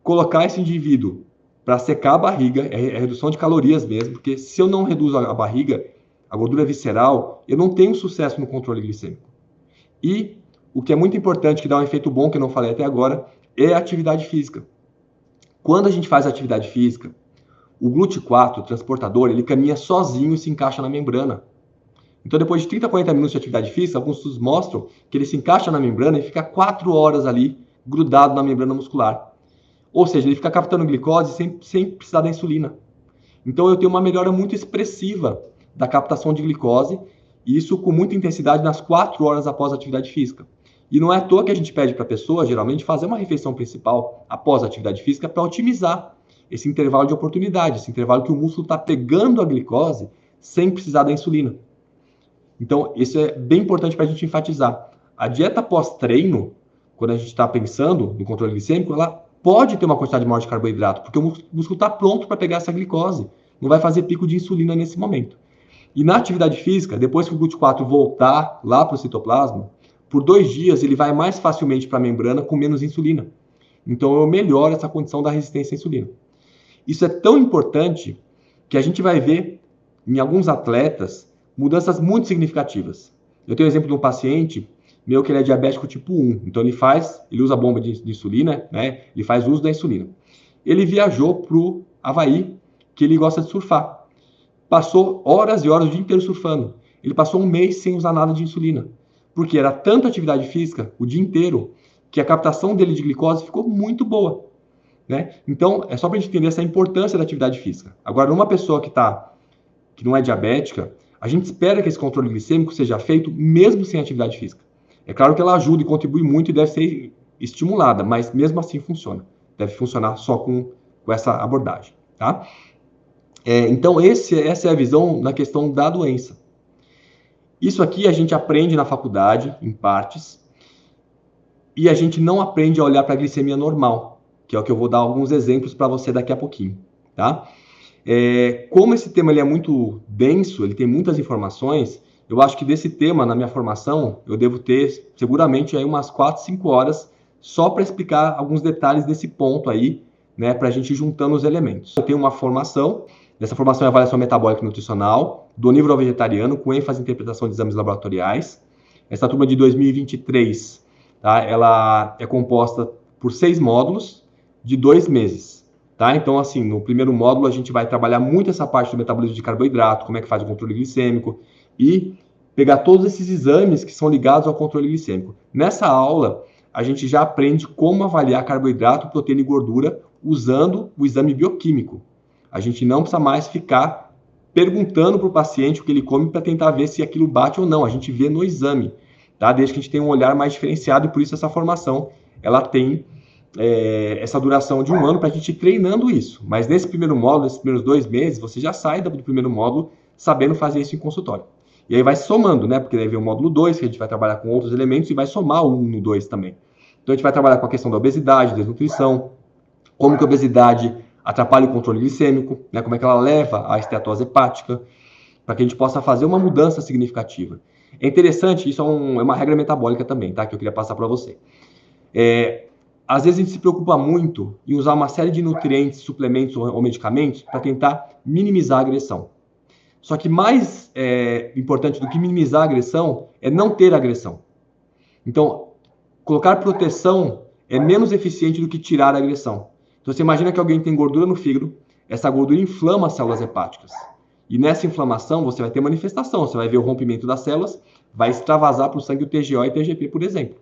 A: colocar esse indivíduo para secar a barriga, é redução de calorias mesmo, porque se eu não reduzo a barriga, a gordura visceral, eu não tenho sucesso no controle glicêmico. E o que é muito importante, que dá um efeito bom, que eu não falei até agora, é a atividade física. Quando a gente faz atividade física, o GLUT4, o transportador, ele caminha sozinho e se encaixa na membrana. Então, depois de 30, 40 minutos de atividade física, alguns estudos mostram que ele se encaixa na membrana e fica 4 horas ali, grudado na membrana muscular. Ou seja, ele fica captando glicose sem precisar da insulina. Então, eu tenho uma melhora muito expressiva da captação de glicose, e isso com muita intensidade nas 4 horas após a atividade física. E não é à toa que a gente pede para a pessoa, geralmente, fazer uma refeição principal após a atividade física para otimizar esse intervalo de oportunidade, esse intervalo que o músculo está pegando a glicose sem precisar da insulina. Então, isso é bem importante para a gente enfatizar. A dieta pós-treino, quando a gente está pensando no controle glicêmico, ela pode ter uma quantidade maior de carboidrato, porque o músculo está pronto para pegar essa glicose. Não vai fazer pico de insulina nesse momento. E na atividade física, depois que o GLUT4 voltar lá para o citoplasma, por 2 dias ele vai mais facilmente para a membrana com menos insulina. Então, eu melhoro essa condição da resistência à insulina. Isso é tão importante que a gente vai ver em alguns atletas mudanças muito significativas. Eu tenho um exemplo de um paciente meu que ele é diabético tipo 1, então ele usa a bomba de insulina, né? Ele faz uso da insulina. Ele viajou para o Havaí, que ele gosta de surfar. Passou horas e horas o dia inteiro surfando. Ele passou 1 mês sem usar nada de insulina, porque era tanta atividade física o dia inteiro que a captação dele de glicose ficou muito boa. Né? Então, é só para a gente entender essa importância da atividade física. Agora, numa pessoa que não é diabética, a gente espera que esse controle glicêmico seja feito mesmo sem atividade física. É claro que ela ajuda e contribui muito e deve ser estimulada, mas mesmo assim funciona. Deve funcionar só com essa abordagem. Tá? Então, essa é a visão na questão da doença. Isso aqui a gente aprende na faculdade, em partes, e a gente não aprende a olhar para a glicemia normal, que é o que eu vou dar alguns exemplos para você daqui a pouquinho. Tá? Como esse tema ele é muito denso, ele tem muitas informações, eu acho que desse tema, na minha formação, eu devo ter seguramente aí umas 4, 5 horas só para explicar alguns detalhes desse ponto aí, né, para a gente ir juntando os elementos. Eu tenho uma formação, essa formação é avaliação metabólica e nutricional, do onívoro vegetariano, com ênfase em interpretação de exames laboratoriais. Essa turma de 2023, tá, ela é composta por 6 módulos de 2 meses. Tá? Então, assim, no primeiro módulo a gente vai trabalhar muito essa parte do metabolismo de carboidrato, como é que faz o controle glicêmico e pegar todos esses exames que são ligados ao controle glicêmico. Nessa aula, a gente já aprende como avaliar carboidrato, proteína e gordura usando o exame bioquímico. A gente não precisa mais ficar perguntando para o paciente o que ele come para tentar ver se aquilo bate ou não. A gente vê no exame, tá? Desde que a gente tenha um olhar mais diferenciado e por isso essa formação, ela tem essa duração de 1 ano para a gente ir treinando isso. Mas nesse primeiro módulo, nesses primeiros 2 meses, você já sai do primeiro módulo sabendo fazer isso em consultório. E aí vai somando, né? Porque daí vem o módulo 2, que a gente vai trabalhar com outros elementos e vai somar o 1 no 2 também. Então a gente vai trabalhar com a questão da obesidade, desnutrição, como que a obesidade atrapalha o controle glicêmico, né? Como é que ela leva à esteatose hepática, para que a gente possa fazer uma mudança significativa. É interessante, isso é uma regra metabólica também, tá? Que eu queria passar para você. Às vezes a gente se preocupa muito em usar uma série de nutrientes, suplementos ou medicamentos para tentar minimizar a agressão. Só que mais importante do que minimizar a agressão é não ter agressão. Então, colocar proteção é menos eficiente do que tirar a agressão. Então, você imagina que alguém tem gordura no fígado, essa gordura inflama as células hepáticas. E nessa inflamação, você vai ter manifestação, você vai ver o rompimento das células, vai extravasar para o sangue o TGO e TGP, por exemplo.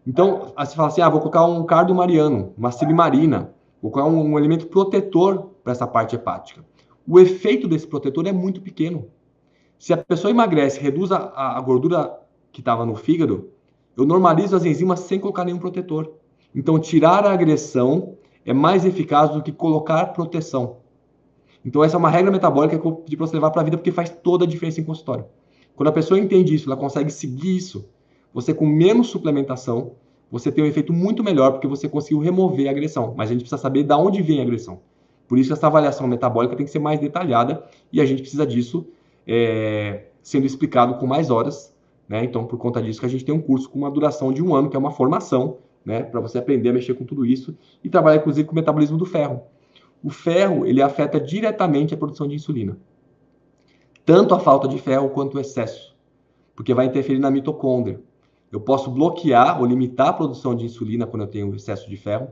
A: Então, você fala assim, vou colocar um cardio mariano, uma silimarina, vou colocar um elemento protetor para essa parte hepática. O efeito desse protetor é muito pequeno. Se a pessoa emagrece, reduz a gordura que estava no fígado, eu normalizo as enzimas sem colocar nenhum protetor. Então, tirar a agressão é mais eficaz do que colocar proteção. Então, essa é uma regra metabólica que eu pedi para você levar para a vida, porque faz toda a diferença em consultório. Quando a pessoa entende isso, ela consegue seguir isso, você com menos suplementação, você tem um efeito muito melhor, porque você conseguiu remover a agressão. Mas a gente precisa saber de onde vem a agressão. Por isso, essa avaliação metabólica tem que ser mais detalhada, e a gente precisa disso sendo explicado com mais horas, né? Então, por conta disso que a gente tem um curso com uma duração de 1 ano, que é uma formação, né? Para você aprender a mexer com tudo isso e trabalhar, inclusive, com o metabolismo do ferro. O ferro, ele afeta diretamente a produção de insulina. Tanto a falta de ferro quanto o excesso, porque vai interferir na mitocôndria. Eu posso bloquear ou limitar a produção de insulina quando eu tenho excesso de ferro,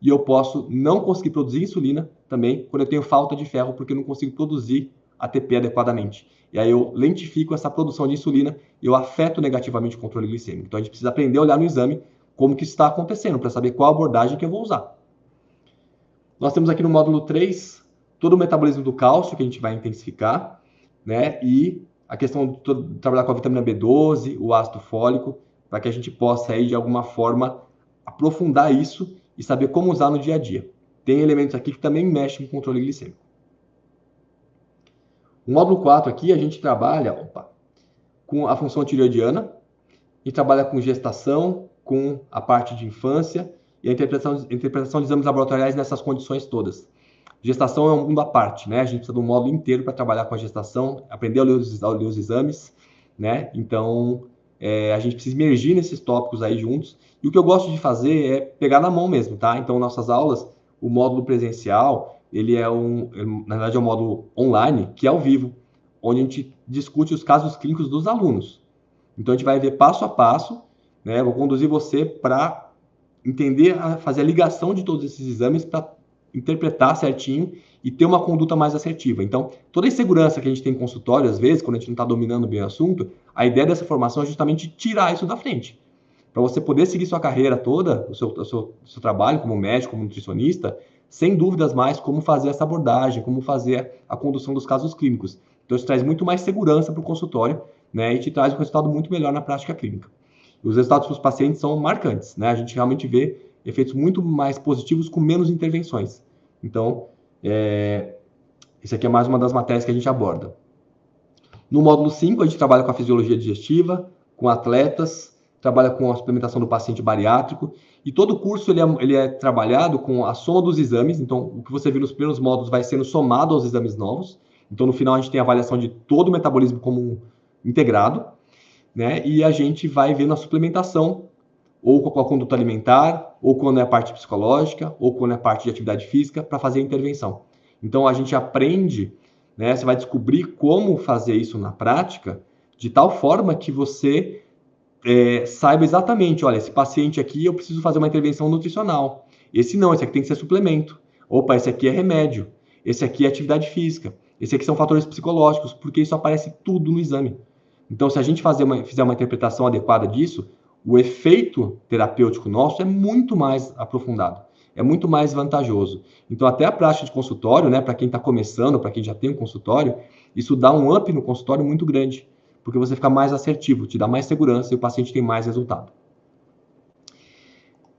A: e eu posso não conseguir produzir insulina também quando eu tenho falta de ferro, porque eu não consigo produzir ATP adequadamente. E aí eu lentifico essa produção de insulina e eu afeto negativamente o controle glicêmico. Então a gente precisa aprender a olhar no exame como que isso está acontecendo, para saber qual abordagem que eu vou usar. Nós temos aqui no módulo 3 todo o metabolismo do cálcio que a gente vai intensificar, né? E a questão de trabalhar com a vitamina B12, o ácido fólico, para que a gente possa aí, de alguma forma, aprofundar isso e saber como usar no dia a dia. Tem elementos aqui que também mexem com o controle glicêmico. No módulo 4 aqui, a gente trabalha com a função tireoidiana, e trabalha com gestação, com a parte de infância e a interpretação de exames laboratoriais nessas condições todas. Gestação é um mundo à parte, né? A gente precisa de um módulo inteiro para trabalhar com a gestação, aprender a ler os exames, né? Então, a gente precisa emergir nesses tópicos aí juntos. E o que eu gosto de fazer é pegar na mão mesmo, tá? Então, nossas aulas, o módulo presencial, ele na verdade, é um módulo online, que é ao vivo, onde a gente discute os casos clínicos dos alunos. Então, a gente vai ver passo a passo, né? Eu vou conduzir você para entender, fazer a ligação de todos esses exames para interpretar certinho e ter uma conduta mais assertiva. Então, toda a insegurança que a gente tem em consultório, às vezes, quando a gente não está dominando bem o assunto, a ideia dessa formação é justamente tirar isso da frente. Para você poder seguir sua carreira toda, o seu trabalho como médico, como nutricionista, sem dúvidas mais como fazer essa abordagem, como fazer a condução dos casos clínicos. Então, isso traz muito mais segurança para o consultório, né, e te traz um resultado muito melhor na prática clínica. E os resultados para os pacientes são marcantes, né? A gente realmente vê efeitos muito mais positivos com menos intervenções. Então, esse aqui é mais uma das matérias que a gente aborda. No módulo 5, a gente trabalha com a fisiologia digestiva, com atletas, trabalha com a suplementação do paciente bariátrico, e todo o curso ele é trabalhado com a soma dos exames. Então, o que você viu nos primeiros módulos vai sendo somado aos exames novos. Então, no final, a gente tem a avaliação de todo o metabolismo como integrado, né? E a gente vai vendo a suplementação, ou com a conduta alimentar, ou quando é a parte psicológica, ou quando é a parte de atividade física, para fazer a intervenção. Então, a gente aprende, né? Você vai descobrir como fazer isso na prática, de tal forma que você saiba exatamente, olha, esse paciente aqui eu preciso fazer uma intervenção nutricional. Esse não, esse aqui tem que ser suplemento. Opa, esse aqui é remédio. Esse aqui é atividade física. Esse aqui são fatores psicológicos, porque isso aparece tudo no exame. Então, se a gente fizer uma interpretação adequada disso, o efeito terapêutico nosso é muito mais aprofundado, é muito mais vantajoso. Então, até a prática de consultório, né, para quem está começando, para quem já tem um consultório, isso dá um up no consultório muito grande, porque você fica mais assertivo, te dá mais segurança e o paciente tem mais resultado.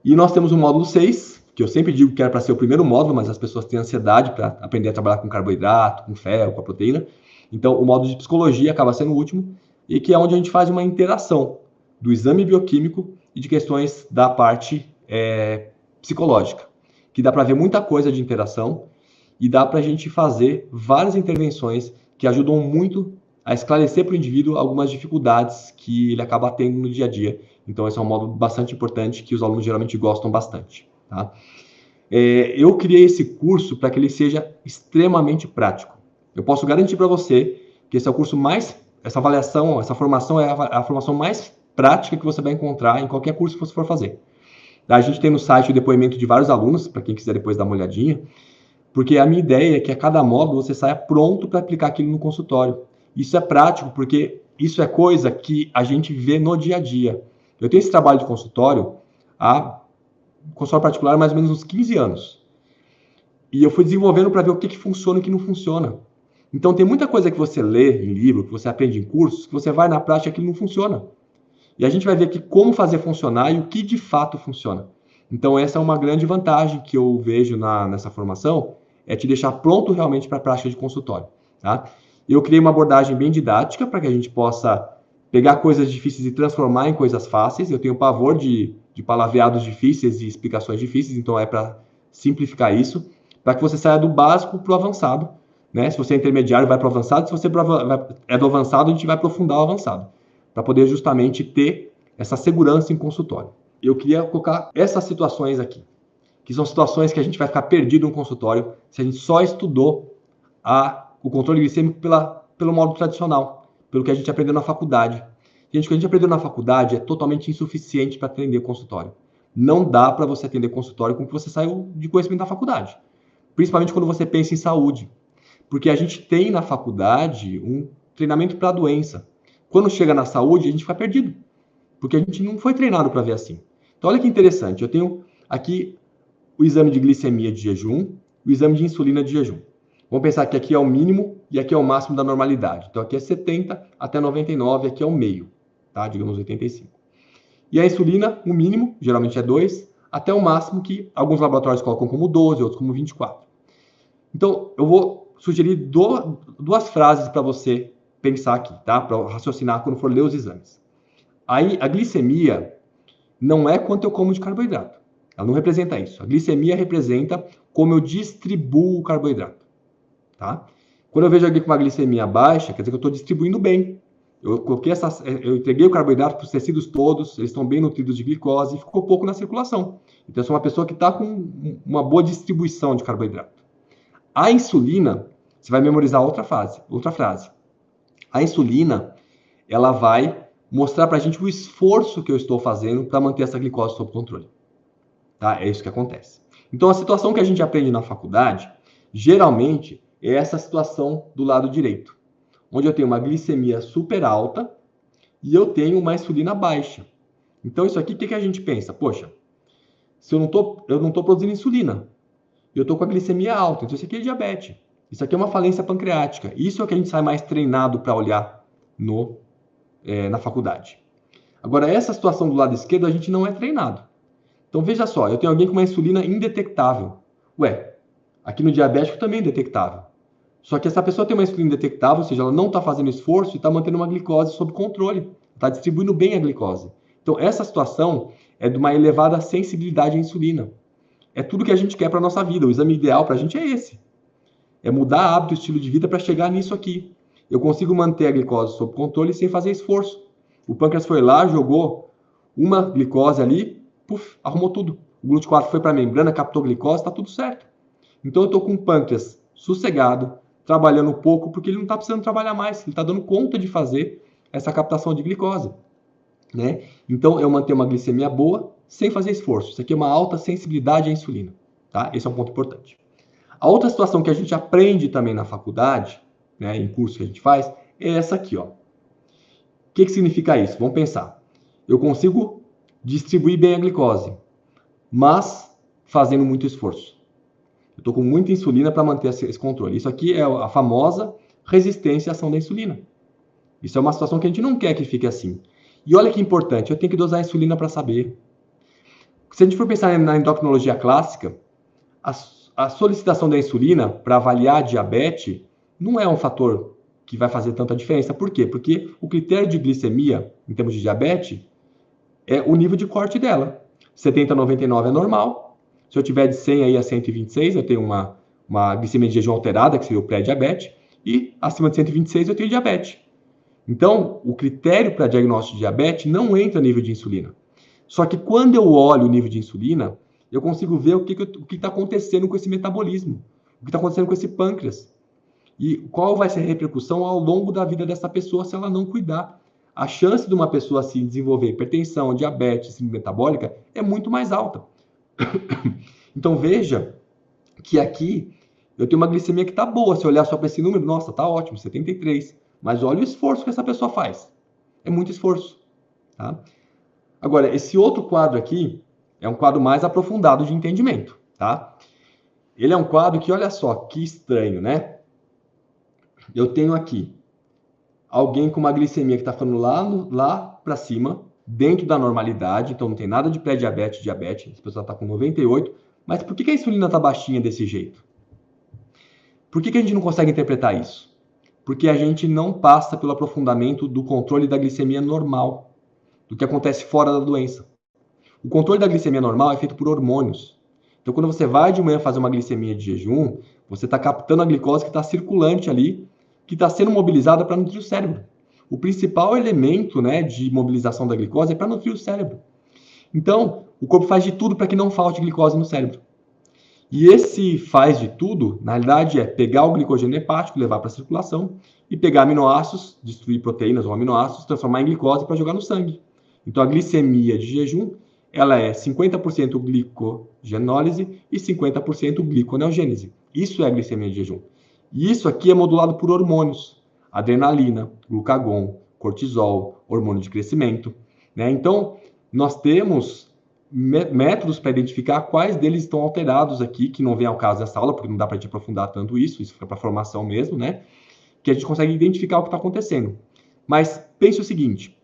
A: E nós temos o módulo 6, que eu sempre digo que era para ser o primeiro módulo, mas as pessoas têm ansiedade para aprender a trabalhar com carboidrato, com ferro, com a proteína. Então, o módulo de psicologia acaba sendo o último, e que é onde a gente faz uma interação do exame bioquímico e de questões da parte psicológica, que dá para ver muita coisa de interação e dá para a gente fazer várias intervenções que ajudam muito a esclarecer para o indivíduo algumas dificuldades que ele acaba tendo no dia a dia. Então, esse é um módulo bastante importante que os alunos geralmente gostam bastante. Tá? Eu criei esse curso para que ele seja extremamente prático. Eu posso garantir para você que esse é o curso essa avaliação, essa formação é a formação mais prática que você vai encontrar em qualquer curso que você for fazer. A gente tem no site o depoimento de vários alunos, para quem quiser depois dar uma olhadinha, porque a minha ideia é que a cada módulo você saia pronto para aplicar aquilo no consultório. Isso é prático, porque isso é coisa que a gente vê no dia a dia. Eu tenho esse trabalho de consultório particular há mais ou menos uns 15 anos. E eu fui desenvolvendo para ver o que funciona e o que não funciona. Então, tem muita coisa que você lê em livro, que você aprende em cursos, que você vai na prática e aquilo não funciona. E a gente vai ver aqui como fazer funcionar e o que de fato funciona. Então, essa é uma grande vantagem que eu vejo nessa formação, é te deixar pronto realmente para a prática de consultório. Tá? Eu criei uma abordagem bem didática para que a gente possa pegar coisas difíceis e transformar em coisas fáceis. Eu tenho pavor de palavreados difíceis e explicações difíceis, então é para simplificar isso, para que você saia do básico para o avançado. Né? Se você é intermediário, vai para o avançado. Se você é do avançado, a gente vai aprofundar o avançado, para poder justamente ter essa segurança em consultório. Eu queria colocar essas situações aqui, que são situações que a gente vai ficar perdido no consultório se a gente só estudou o controle glicêmico pelo modo tradicional, pelo que a gente aprendeu na faculdade. Gente, o que a gente aprendeu na faculdade é totalmente insuficiente para atender consultório. Não dá para você atender consultório com o que você saiu de conhecimento da faculdade, principalmente quando você pensa em saúde, porque a gente tem na faculdade um treinamento para a doença. Quando chega na saúde, a gente fica perdido, porque a gente não foi treinado para ver assim. Então, olha que interessante, eu tenho aqui o exame de glicemia de jejum, o exame de insulina de jejum. Vamos pensar que aqui é o mínimo e aqui é o máximo da normalidade. Então, aqui é 70 até 99, aqui é o meio, tá? Digamos 85. E a insulina, o mínimo, geralmente é 2, até o máximo que alguns laboratórios colocam como 12, outros como 24. Então, eu vou sugerir duas frases para você pensar aqui, tá? Para raciocinar quando for ler os exames. Aí, a glicemia não é quanto eu como de carboidrato. Ela não representa isso. A glicemia representa como eu distribuo o carboidrato. Tá? Quando eu vejo alguém com uma glicemia baixa, quer dizer que eu estou distribuindo bem. Eu entreguei o carboidrato para os tecidos todos, eles estão bem nutridos de glicose e ficou pouco na circulação. Então, eu sou uma pessoa que está com uma boa distribuição de carboidrato. A insulina, você vai memorizar outra frase. A insulina, ela vai mostrar para a gente o esforço que eu estou fazendo para manter essa glicose sob controle. Tá? É isso que acontece. Então, a situação que a gente aprende na faculdade, geralmente, é essa situação do lado direito, onde eu tenho uma glicemia super alta e eu tenho uma insulina baixa. Então, isso aqui, o que a gente pensa? Poxa, se eu não estou produzindo insulina, eu estou com a glicemia alta, então isso aqui é diabetes. Isso aqui é uma falência pancreática. Isso é o que a gente sai mais treinado para olhar na faculdade. Agora, essa situação do lado esquerdo, a gente não é treinado. Então, veja só, eu tenho alguém com uma insulina indetectável. Ué, aqui no diabético também é detectável. Só que essa pessoa tem uma insulina indetectável, ou seja, ela não está fazendo esforço e está mantendo uma glicose sob controle. Está distribuindo bem a glicose. Então, essa situação é de uma elevada sensibilidade à insulina. É tudo que a gente quer para a nossa vida. O exame ideal para a gente é esse. É mudar hábito e estilo de vida para chegar nisso aqui. Eu consigo manter a glicose sob controle sem fazer esforço. O pâncreas foi lá, jogou uma glicose ali, puf, arrumou tudo. O GLUT4 foi para a membrana, captou glicose, está tudo certo. Então eu estou com o pâncreas sossegado, trabalhando pouco, porque ele não está precisando trabalhar mais. Ele está dando conta de fazer essa captação de glicose. Né? Então eu mantenho uma glicemia boa, sem fazer esforço. Isso aqui é uma alta sensibilidade à insulina. Tá? Esse é um ponto importante. A outra situação que a gente aprende também na faculdade, né, em curso que a gente faz, é essa aqui. Ó. O que significa isso? Vamos pensar. Eu consigo distribuir bem a glicose, mas fazendo muito esforço. Eu estou com muita insulina para manter esse controle. Isso aqui é a famosa resistência à ação da insulina. Isso é uma situação que a gente não quer que fique assim. E olha que importante, eu tenho que dosar a insulina para saber. Se a gente for pensar na endocrinologia clássica, a solicitação da insulina para avaliar a diabetes não é um fator que vai fazer tanta diferença. Por quê? Porque o critério de glicemia, em termos de diabetes, é o nível de corte dela. 70 a 99 é normal. Se eu tiver de 100 aí a 126, eu tenho uma glicemia de jejum alterada, que seria o pré-diabetes. e acima de 126 eu tenho diabetes. Então, o critério para diagnóstico de diabetes não entra nível de insulina. Só que quando eu olho o nível de insulina, eu consigo ver o que está acontecendo com esse metabolismo, o que está acontecendo com esse pâncreas. E qual vai ser a repercussão ao longo da vida dessa pessoa se ela não cuidar. A chance de uma pessoa assim desenvolver hipertensão, diabetes, síndrome metabólica é muito mais alta. Então veja que aqui eu tenho uma glicemia que está boa. Se olhar só para esse número, nossa, está ótimo, 73. Mas olha o esforço que essa pessoa faz. É muito esforço. Tá? Agora, esse outro quadro aqui é um quadro mais aprofundado de entendimento. Tá? Ele é um quadro que, olha só, que estranho, né? Eu tenho aqui alguém com uma glicemia que está falando lá para cima, dentro da normalidade, então não tem nada de pré-diabetes, diabetes, essa pessoa está com 98, mas por que a insulina está baixinha desse jeito? Por que a gente não consegue interpretar isso? Porque a gente não passa pelo aprofundamento do controle da glicemia normal, do que acontece fora da doença. O controle da glicemia normal é feito por hormônios. Então, quando você vai de manhã fazer uma glicemia de jejum, você está captando a glicose que está circulante ali, que está sendo mobilizada para nutrir o cérebro. O principal elemento, né, de mobilização da glicose é para nutrir o cérebro. Então, o corpo faz de tudo para que não falte glicose no cérebro. E esse faz de tudo, na realidade, é pegar o glicogênio hepático, levar para a circulação, e pegar aminoácidos, destruir proteínas ou aminoácidos, transformar em glicose para jogar no sangue. Então, a glicemia de jejum, ela é 50% glicogenólise e 50% gliconeogênese. Isso é a glicemia de jejum. E isso aqui é modulado por hormônios, adrenalina, glucagon, cortisol, hormônio de crescimento, né? Então, nós temos métodos para identificar quais deles estão alterados aqui, que não vem ao caso dessa aula, porque não dá para a gente aprofundar tanto isso fica para formação mesmo, né? Que a gente consegue identificar o que está acontecendo. Mas pense o seguinte,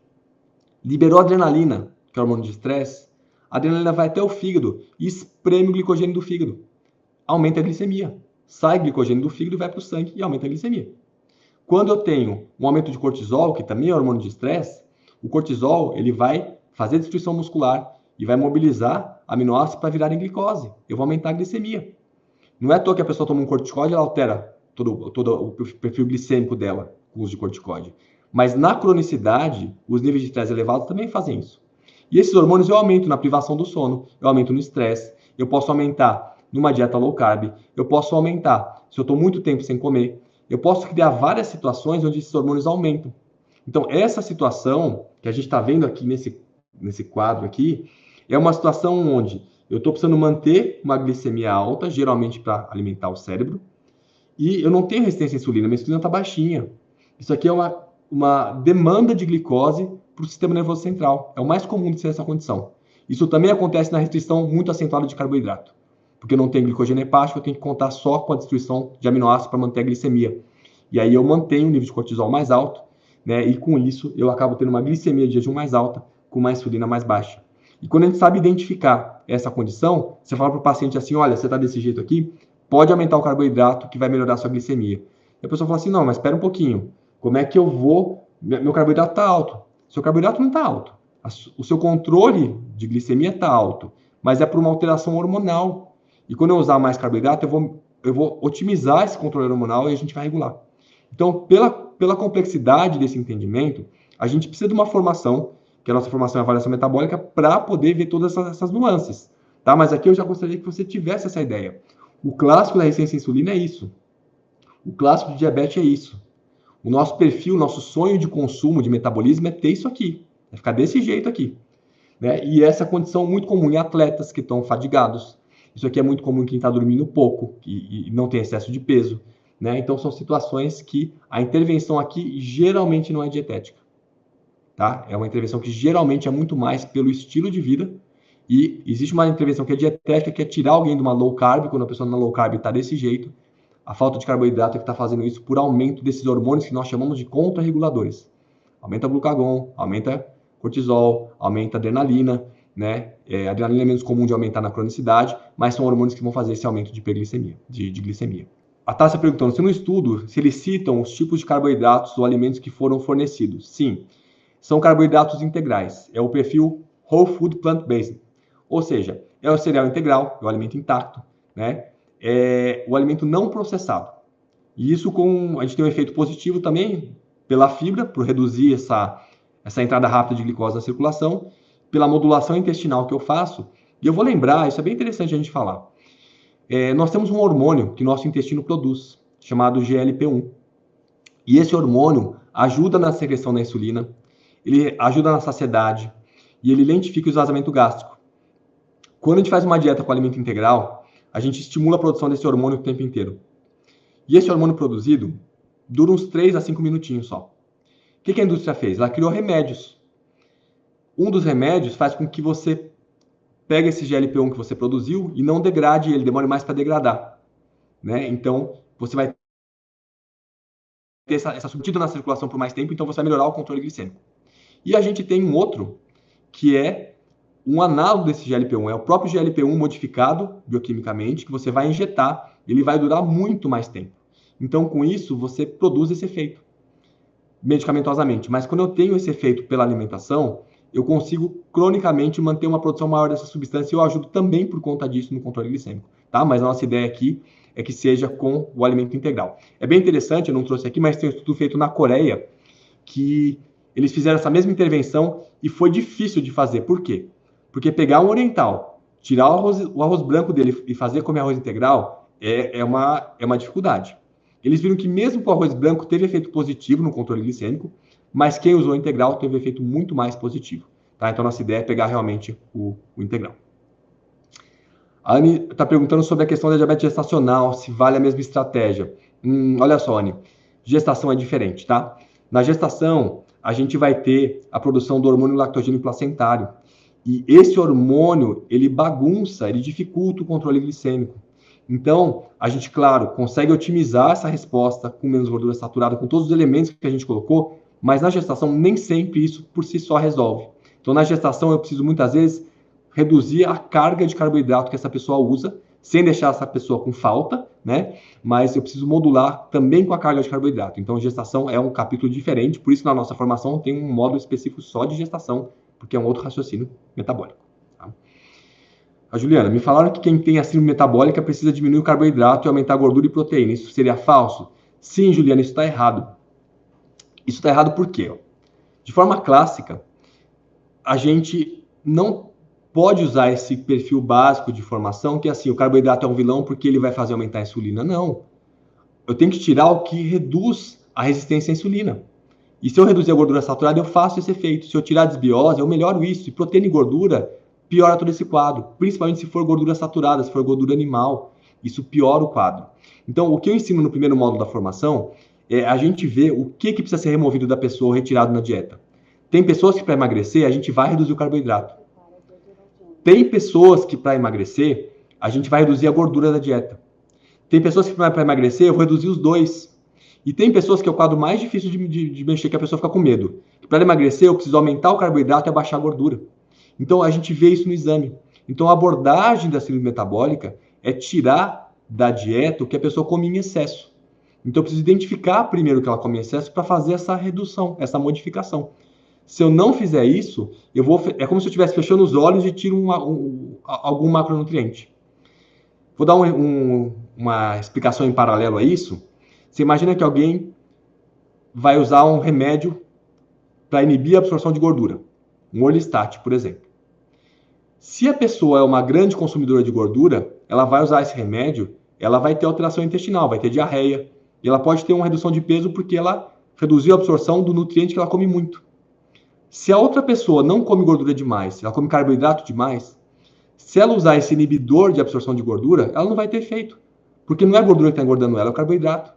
A: liberou adrenalina, que é o hormônio de estresse, a adrenalina vai até o fígado e espreme o glicogênio do fígado. Aumenta a glicemia. Sai glicogênio do fígado e vai para o sangue e aumenta a glicemia. Quando eu tenho um aumento de cortisol, que também é hormônio de estresse, o cortisol ele vai fazer destruição muscular e vai mobilizar aminoácidos para virarem glicose. Eu vou aumentar a glicemia. Não é à toa que a pessoa toma um corticoide e ela altera todo o perfil glicêmico dela com o uso de corticoide. Mas na cronicidade, os níveis de estresse elevados também fazem isso. E esses hormônios eu aumento na privação do sono, eu aumento no estresse, eu posso aumentar numa dieta low carb, eu posso aumentar se eu estou muito tempo sem comer, eu posso criar várias situações onde esses hormônios aumentam. Então, essa situação que a gente está vendo aqui nesse quadro aqui, é uma situação onde eu estou precisando manter uma glicemia alta, geralmente para alimentar o cérebro, e eu não tenho resistência à insulina, minha insulina está baixinha. Isso aqui é uma demanda de glicose para o sistema nervoso central. É o mais comum de ser essa condição. Isso também acontece na restrição muito acentuada de carboidrato. Porque eu não tenho glicogênio hepático, eu tenho que contar só com a destruição de aminoácidos para manter a glicemia. E aí eu mantenho o nível de cortisol mais alto, né? E com isso eu acabo tendo uma glicemia de jejum mais alta, com uma insulina mais baixa. E quando a gente sabe identificar essa condição, você fala para o paciente assim, olha, você está desse jeito aqui, pode aumentar o carboidrato que vai melhorar a sua glicemia. E a pessoa fala assim, não, mas espera um pouquinho, como é que eu vou... Meu carboidrato está alto. Seu carboidrato não está alto. O seu controle de glicemia está alto, mas é por uma alteração hormonal. E quando eu usar mais carboidrato, eu vou otimizar esse controle hormonal e a gente vai regular. Então, pela complexidade desse entendimento, a gente precisa de uma formação, que a nossa formação é avaliação metabólica, para poder ver todas essas nuances. Tá? Mas aqui eu já gostaria que você tivesse essa ideia. O clássico da resistência à insulina é isso. O clássico de diabetes é isso. O nosso perfil, o nosso sonho de consumo, de metabolismo é ter isso aqui. É ficar desse jeito aqui. Né? E essa condição muito comum em atletas que estão fadigados. Isso aqui é muito comum em quem está dormindo pouco e não tem excesso de peso. Né? Então, são situações que a intervenção aqui geralmente não é dietética. Tá? É uma intervenção que geralmente é muito mais pelo estilo de vida. E existe uma intervenção que é dietética, que é tirar alguém de uma low carb, quando a pessoa na low carb está desse jeito. A falta de carboidrato é que está fazendo isso por aumento desses hormônios que nós chamamos de contrarreguladores. Aumenta glucagon, aumenta cortisol, aumenta adrenalina, né? A adrenalina é menos comum de aumentar na cronicidade, mas são hormônios que vão fazer esse aumento de hiperglicemia, de glicemia. A Tássia perguntando, se no estudo, se eles citam os tipos de carboidratos ou alimentos que foram fornecidos. Sim, são carboidratos integrais. É o perfil Whole Food Plant-Based. Ou seja, é o cereal integral, é o alimento intacto, né? É o alimento não processado. E isso a gente tem um efeito positivo também pela fibra, por reduzir essa entrada rápida de glicose na circulação, pela modulação intestinal que eu faço. E eu vou lembrar, isso é bem interessante a gente falar. Nós temos um hormônio que nosso intestino produz, chamado GLP-1. E esse hormônio ajuda na secreção da insulina, ele ajuda na saciedade e ele lentifica o esvaziamento gástrico. Quando a gente faz uma dieta com alimento integral, a gente estimula a produção desse hormônio o tempo inteiro. E esse hormônio produzido dura uns 3 a 5 minutinhos só. O que a indústria fez? Ela criou remédios. Um dos remédios faz com que você pegue esse GLP-1 que você produziu e não degrade ele, demore mais para degradar. Né? Então, você vai ter essa subtida na circulação por mais tempo, então você vai melhorar o controle glicêmico. E a gente tem um outro, que é um análogo desse GLP-1, é o próprio GLP-1 modificado bioquimicamente, que você vai injetar, ele vai durar muito mais tempo. Então, com isso, você produz esse efeito medicamentosamente. Mas quando eu tenho esse efeito pela alimentação, eu consigo cronicamente manter uma produção maior dessa substância e eu ajudo também por conta disso no controle glicêmico, tá? Mas a nossa ideia aqui é que seja com o alimento integral. É bem interessante, eu não trouxe aqui, mas tem um estudo feito na Coreia que eles fizeram essa mesma intervenção e foi difícil de fazer. Por quê? Porque pegar um oriental, tirar o arroz branco dele e fazer comer arroz integral é uma dificuldade. Eles viram que mesmo com o arroz branco teve efeito positivo no controle glicêmico, mas quem usou integral teve um efeito muito mais positivo. Tá? Então, nossa ideia é pegar realmente o integral. A Anne está perguntando sobre a questão da diabetes gestacional, se vale a mesma estratégia. Olha só, Anne, gestação é diferente, tá? Na gestação, a gente vai ter a produção do hormônio lactogênio placentário. E esse hormônio, ele bagunça, ele dificulta o controle glicêmico. Então, a gente, claro, consegue otimizar essa resposta com menos gordura saturada, com todos os elementos que a gente colocou, mas na gestação nem sempre isso por si só resolve. Então, na gestação, eu preciso muitas vezes reduzir a carga de carboidrato que essa pessoa usa, sem deixar essa pessoa com falta, né? Mas eu preciso modular também com a carga de carboidrato. Então, gestação é um capítulo diferente, por isso na nossa formação tem um módulo específico só de gestação, porque é um outro raciocínio metabólico. Tá? A Juliana, me falaram que quem tem a síndrome metabólica precisa diminuir o carboidrato e aumentar a gordura e proteína. Isso seria falso? Sim, Juliana, isso está errado. Isso está errado por quê? De forma clássica, a gente não pode usar esse perfil básico de formação, que é assim, o carboidrato é um vilão porque ele vai fazer aumentar a insulina. Não. Eu tenho que tirar o que reduz a resistência à insulina. E se eu reduzir a gordura saturada, eu faço esse efeito. Se eu tirar a desbiose, eu melhoro isso. E proteína e gordura piora todo esse quadro, principalmente se for gordura saturada, se for gordura animal. Isso piora o quadro. Então, o que eu ensino no primeiro módulo da formação é a gente ver o que precisa ser removido da pessoa ou retirado na dieta. Tem pessoas que para emagrecer, a gente vai reduzir o carboidrato. Tem pessoas que para emagrecer, a gente vai reduzir a gordura da dieta. Tem pessoas que para emagrecer, eu vou reduzir os dois. E tem pessoas que é o quadro mais difícil de mexer, que a pessoa fica com medo. Para emagrecer, eu preciso aumentar o carboidrato e abaixar a gordura. Então, a gente vê isso no exame. Então, a abordagem da síndrome metabólica é tirar da dieta o que a pessoa come em excesso. Então, eu preciso identificar primeiro o que ela come em excesso para fazer essa redução, essa modificação. Se eu não fizer isso, é como se eu estivesse fechando os olhos e tiro algum macronutriente. Vou dar uma explicação em paralelo a isso. Você imagina que alguém vai usar um remédio para inibir a absorção de gordura. Um Orlistat, por exemplo. Se a pessoa é uma grande consumidora de gordura, ela vai usar esse remédio, ela vai ter alteração intestinal, vai ter diarreia, e ela pode ter uma redução de peso porque ela reduziu a absorção do nutriente que ela come muito. Se a outra pessoa não come gordura demais, ela come carboidrato demais, se ela usar esse inibidor de absorção de gordura, ela não vai ter efeito, porque não é a gordura que está engordando ela, é o carboidrato.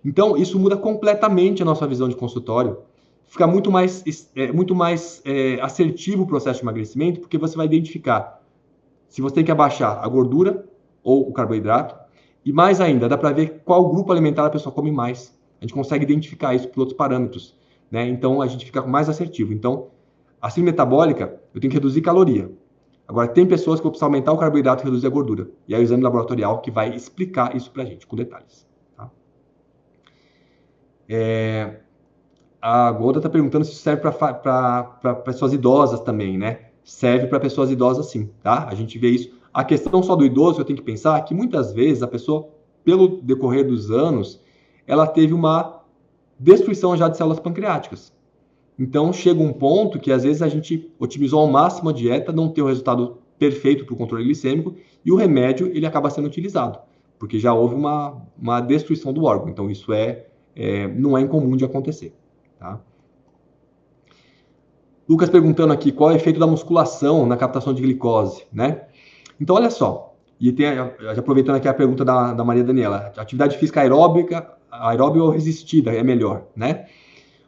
A: Então, isso muda completamente a nossa visão de consultório. Fica muito mais assertivo o processo de emagrecimento, porque você vai identificar se você tem que abaixar a gordura ou o carboidrato, e mais ainda, dá para ver qual grupo alimentar a pessoa come mais. A gente consegue identificar isso por outros parâmetros, né? Então, a gente fica mais assertivo. Então, a síndrome metabólica, eu tenho que reduzir caloria. Agora, tem pessoas que eu preciso aumentar o carboidrato e reduzir a gordura. E aí, o exame laboratorial que vai explicar isso para a gente, com detalhes. Tá? A Golda está perguntando se isso serve para pessoas idosas também, né? Serve para pessoas idosas sim, tá? A gente vê isso. A questão só do idoso, eu tenho que pensar que muitas vezes a pessoa, pelo decorrer dos anos, ela teve uma destruição já de células pancreáticas. Então, chega um ponto que, às vezes, a gente otimizou ao máximo a dieta, não tem o resultado perfeito para o controle glicêmico, e o remédio ele acaba sendo utilizado, porque já houve uma destruição do órgão. Então, isso não é incomum de acontecer. Tá? Lucas perguntando aqui qual é o efeito da musculação na captação de glicose, né? Então, olha só, e já aproveitando aqui a pergunta da Maria Daniela, atividade física aeróbica ou resistida é melhor, né?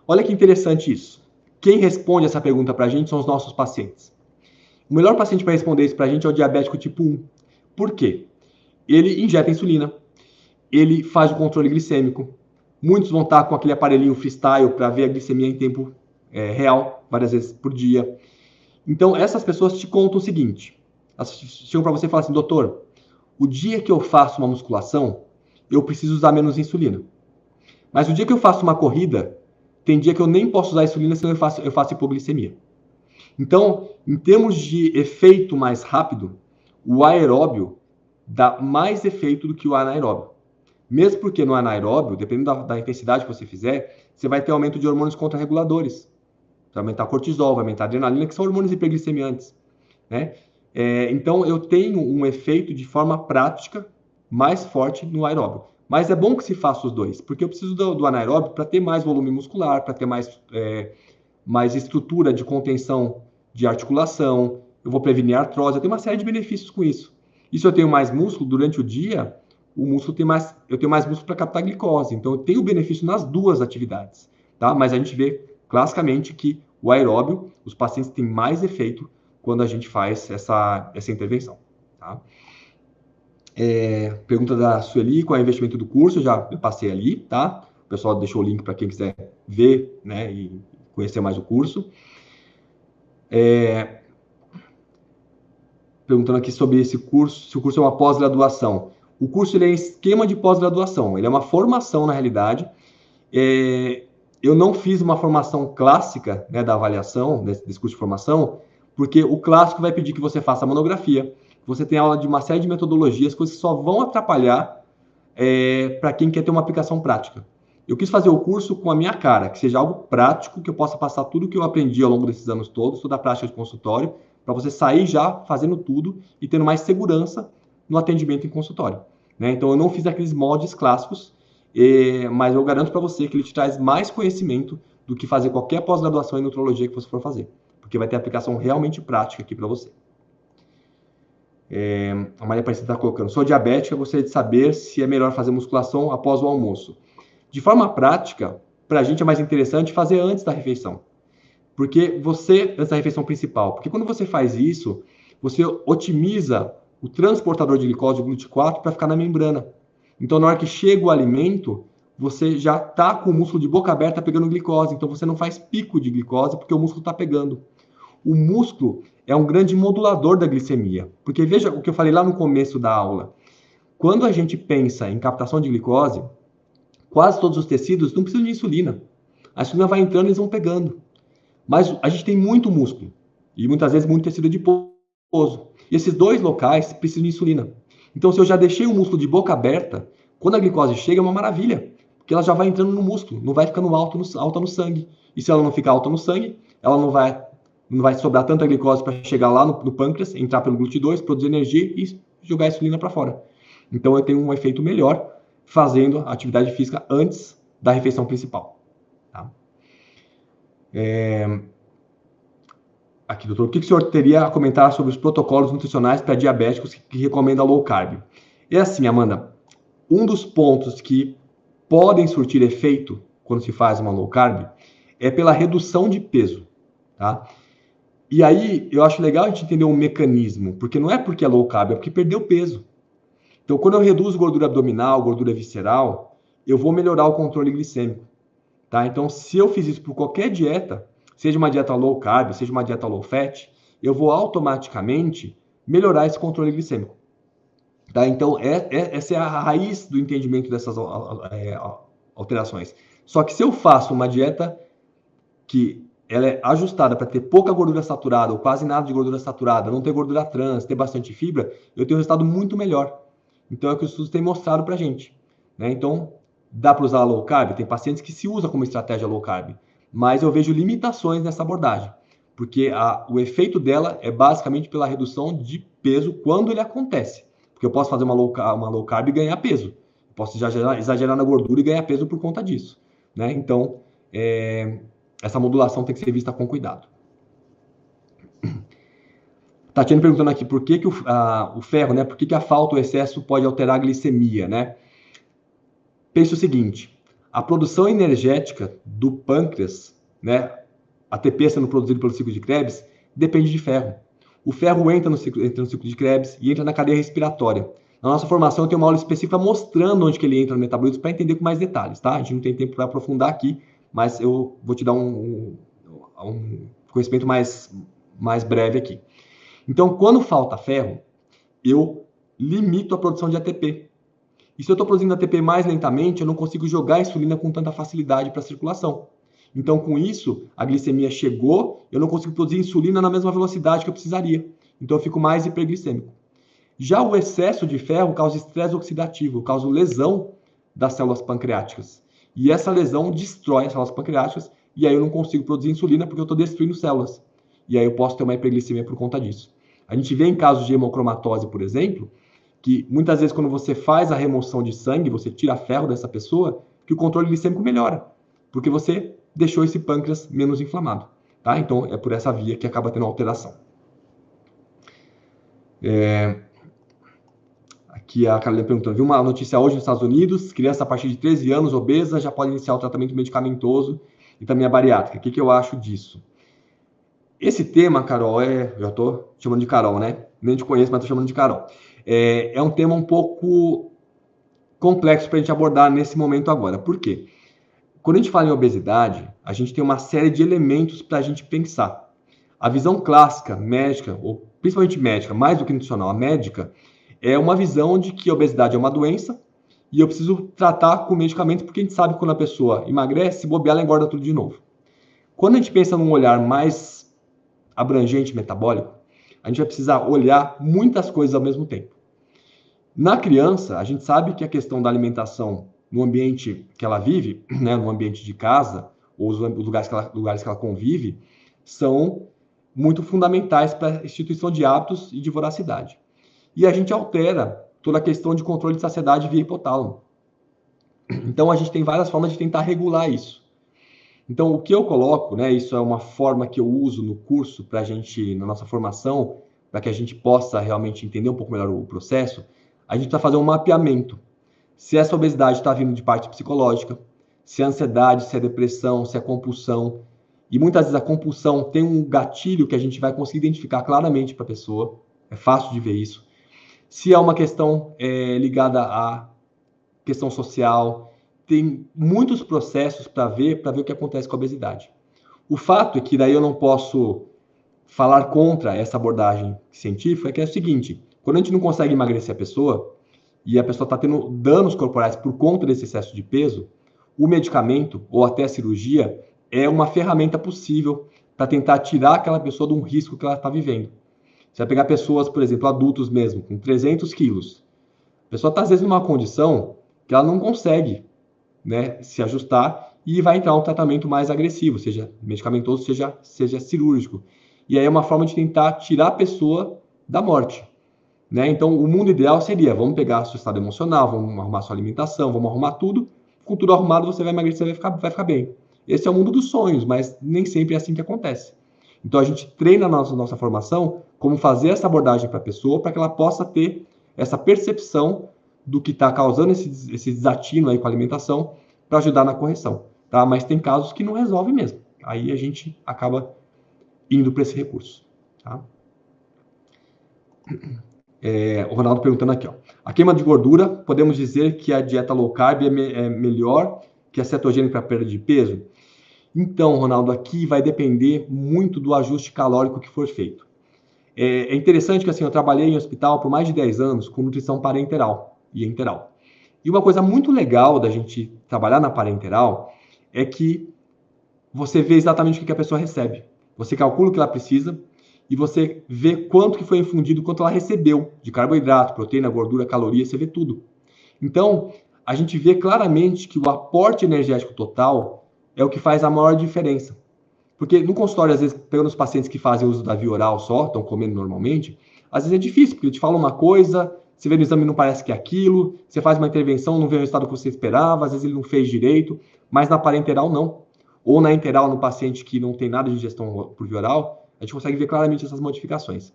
A: Olha que interessante isso. Quem responde essa pergunta para a gente são os nossos pacientes. O melhor paciente para responder isso para a gente é o diabético tipo 1. Por quê? Ele injeta insulina, ele faz o controle glicêmico. Muitos vão estar com aquele aparelhinho freestyle para ver a glicemia em tempo real, várias vezes por dia. Então, essas pessoas te contam o seguinte. Elas chegam para você e falam assim, doutor, o dia que eu faço uma musculação, eu preciso usar menos insulina. Mas o dia que eu faço uma corrida, tem dia que eu nem posso usar insulina, senão eu faço hipoglicemia. Então, em termos de efeito mais rápido, o aeróbio dá mais efeito do que o anaeróbio. Mesmo porque no anaeróbio, dependendo da intensidade que você fizer, você vai ter aumento de hormônios contrarreguladores. Vai aumentar cortisol, vai aumentar adrenalina, que são hormônios hiperglicemiantes. Né? Então, eu tenho um efeito de forma prática mais forte no aeróbio. Mas é bom que se faça os dois, porque eu preciso do anaeróbio para ter mais volume muscular, para ter mais estrutura de contenção de articulação, eu vou prevenir artrose, eu tenho uma série de benefícios com isso. E se eu tenho mais músculo durante o dia, eu tenho mais músculo para captar glicose, então eu tenho benefício nas duas atividades, tá? Mas a gente vê classicamente que o aeróbio, os pacientes têm mais efeito quando a gente faz essa intervenção, tá? Pergunta da Sueli, qual é o investimento do curso? Eu passei ali, tá? O pessoal deixou o link para quem quiser ver, né, e conhecer mais o curso. Perguntando aqui sobre esse curso, se o curso é uma pós-graduação. O curso ele é um esquema de pós-graduação, ele é uma formação na realidade. Eu não fiz uma formação clássica, né, da avaliação desse curso de formação, porque o clássico vai pedir que você faça monografia, você tem aula de uma série de metodologias, coisas que só vão atrapalhar para quem quer ter uma aplicação prática. Eu quis fazer o curso com a minha cara, que seja algo prático, que eu possa passar tudo que eu aprendi ao longo desses anos todos, toda a prática de consultório, para você sair já fazendo tudo e tendo mais segurança no atendimento em consultório. Né? Então, eu não fiz aqueles moldes clássicos, mas eu garanto para você que ele te traz mais conhecimento do que fazer qualquer pós-graduação em nutrologia que você for fazer, porque vai ter aplicação realmente prática aqui para você. A Maria Aparecida está colocando, sou diabética, gostaria de saber se é melhor fazer musculação após o almoço. De forma prática, para a gente é mais interessante fazer antes da refeição. Antes da refeição principal, porque quando você faz isso, você otimiza o transportador de glicose, o GLUT4, para ficar na membrana. Então, na hora que chega o alimento, você já está com o músculo de boca aberta pegando glicose, então você não faz pico de glicose, porque o músculo está pegando. O músculo é um grande modulador da glicemia, porque veja o que eu falei lá no começo da aula. Quando a gente pensa em captação de glicose, quase todos os tecidos não precisam de insulina. A insulina vai entrando e eles vão pegando. Mas a gente tem muito músculo e muitas vezes muito tecido adiposo. E esses dois locais precisam de insulina. Então, se eu já deixei o músculo de boca aberta, quando a glicose chega é uma maravilha, porque ela já vai entrando no músculo, não vai ficando alta no sangue. E se ela não ficar alta no sangue, ela não vai sobrar tanta glicose para chegar lá no pâncreas, entrar pelo GLUT2, produzir energia e jogar a insulina para fora. Então, eu tenho um efeito melhor fazendo a atividade física antes da refeição principal. Tá? Aqui, doutor, o que o senhor teria a comentar sobre os protocolos nutricionais para diabéticos que recomendam low carb? É assim, Amanda, um dos pontos que podem surtir efeito quando se faz uma low carb é pela redução de peso, tá? E aí, eu acho legal a gente entender um mecanismo, porque não é porque é low carb, é porque perdeu peso. Então, quando eu reduzo gordura abdominal, gordura visceral, eu vou melhorar o controle glicêmico, tá? Então, se eu fiz isso por qualquer dieta, seja uma dieta low carb, seja uma dieta low fat, eu vou automaticamente melhorar esse controle glicêmico. Tá? Então, essa é a raiz do entendimento dessas alterações. Só que se eu faço uma dieta que ela é ajustada para ter pouca gordura saturada ou quase nada de gordura saturada, não ter gordura trans, ter bastante fibra, eu tenho um resultado muito melhor. Então, é o que os estudos têm mostrado para a gente. Né? Então, dá para usar a low carb? Tem pacientes que se usa como estratégia low carb, mas eu vejo limitações nessa abordagem, porque o efeito dela é basicamente pela redução de peso quando ele acontece. Porque eu posso fazer uma low carb e ganhar peso. Eu posso exagerar na gordura e ganhar peso por conta disso, né? Então, essa modulação tem que ser vista com cuidado. Tatiana perguntando aqui, por que o ferro, né? Por que a falta ou excesso pode alterar a glicemia, né? Pense o seguinte, a produção energética do pâncreas, né? ATP sendo produzido pelo ciclo de Krebs, depende de ferro. O ferro entra no ciclo de Krebs e entra na cadeia respiratória. Na nossa formação tem uma aula específica mostrando onde que ele entra no metabolismo para entender com mais detalhes, tá? A gente não tem tempo para aprofundar aqui, mas eu vou te dar um conhecimento mais breve aqui. Então, quando falta ferro, eu limito a produção de ATP. E se eu estou produzindo ATP mais lentamente, eu não consigo jogar a insulina com tanta facilidade para a circulação. Então, com isso, a glicemia chegou, eu não consigo produzir insulina na mesma velocidade que eu precisaria. Então, eu fico mais hiperglicêmico. Já o excesso de ferro causa estresse oxidativo, causa lesão das células pancreáticas. E essa lesão destrói as células pancreáticas, e aí eu não consigo produzir insulina porque eu estou destruindo células. E aí eu posso ter uma hiperglicemia por conta disso. A gente vê em casos de hemocromatose, por exemplo, que muitas vezes quando você faz a remoção de sangue, você tira ferro dessa pessoa, que o controle glicêmico melhora, porque você deixou esse pâncreas menos inflamado, tá? Então é por essa via que acaba tendo alteração. Aqui a Carolina perguntando, vi uma notícia hoje nos Estados Unidos, criança a partir de 13 anos, obesa, já pode iniciar o tratamento medicamentoso e também a bariátrica. O que eu acho disso? Esse tema, Carol, já estou chamando de Carol, né? Nem te conheço, mas estou chamando de Carol. É um tema um pouco complexo para a gente abordar nesse momento agora. Por quê? Quando a gente fala em obesidade, a gente tem uma série de elementos para a gente pensar. A visão clássica, médica, ou principalmente médica, mais do que nutricional, a médica, é uma visão de que a obesidade é uma doença e eu preciso tratar com medicamento porque a gente sabe que quando a pessoa emagrece, se bobear, ela engorda tudo de novo. Quando a gente pensa num olhar mais abrangente metabólico, a gente vai precisar olhar muitas coisas ao mesmo tempo. Na criança, a gente sabe que a questão da alimentação no ambiente que ela vive, né, no ambiente de casa, ou os lugares que ela convive, são muito fundamentais para a instituição de hábitos e de voracidade. E a gente altera toda a questão de controle de saciedade via hipotálamo. Então, a gente tem várias formas de tentar regular isso. Então, o que eu coloco, né, isso é uma forma que eu uso no curso para a gente, na nossa formação, para que a gente possa realmente entender um pouco melhor o processo, a gente precisa fazer um mapeamento. Se essa obesidade está vindo de parte psicológica, se é ansiedade, se é depressão, se é compulsão. E muitas vezes a compulsão tem um gatilho que a gente vai conseguir identificar claramente para a pessoa. É fácil de ver isso. Se é uma questão ligada à questão social, tem muitos processos para ver o que acontece com a obesidade. O fato é que daí eu não posso falar contra essa abordagem científica, é que é o seguinte, quando a gente não consegue emagrecer a pessoa, e a pessoa está tendo danos corporais por conta desse excesso de peso, o medicamento, ou até a cirurgia, é uma ferramenta possível para tentar tirar aquela pessoa de um risco que ela está vivendo. Você vai pegar pessoas, por exemplo, adultos mesmo, com 300 quilos. A pessoa está, às vezes, numa condição que ela não consegue, né, se ajustar e vai entrar um tratamento mais agressivo, seja medicamentoso, seja cirúrgico. E aí é uma forma de tentar tirar a pessoa da morte. Né? Então, o mundo ideal seria, vamos pegar seu estado emocional, vamos arrumar sua alimentação, vamos arrumar tudo. Com tudo arrumado, você vai emagrecer, vai ficar bem. Esse é o mundo dos sonhos, mas nem sempre é assim que acontece. Então, a gente treina na nossa formação como fazer essa abordagem para a pessoa, para que ela possa ter essa percepção do que está causando esse desatino aí com a alimentação, para ajudar na correção. Tá? Mas tem casos que não resolve mesmo. Aí a gente acaba indo para esse recurso. Tá? O Ronaldo perguntando aqui, ó. A queima de gordura, podemos dizer que a dieta low carb é melhor que a cetogênica para perda de peso? Então, Ronaldo, aqui vai depender muito do ajuste calórico que for feito. É interessante que assim, eu trabalhei em hospital por mais de 10 anos com nutrição parenteral e enteral. E uma coisa muito legal da gente trabalhar na parenteral é que você vê exatamente o que a pessoa recebe. Você calcula o que ela precisa, e você vê quanto que foi infundido, quanto ela recebeu de carboidrato, proteína, gordura, caloria, você vê tudo. Então, a gente vê claramente que o aporte energético total é o que faz a maior diferença. Porque no consultório, às vezes, pegando os pacientes que fazem uso da via oral só, estão comendo normalmente, às vezes é difícil, porque ele te fala uma coisa, você vê no exame e não parece que é aquilo, você faz uma intervenção, não vê o resultado que você esperava, às vezes ele não fez direito, mas na parenteral não. Ou na enteral, no paciente que não tem nada de ingestão por via oral, a gente consegue ver claramente essas modificações.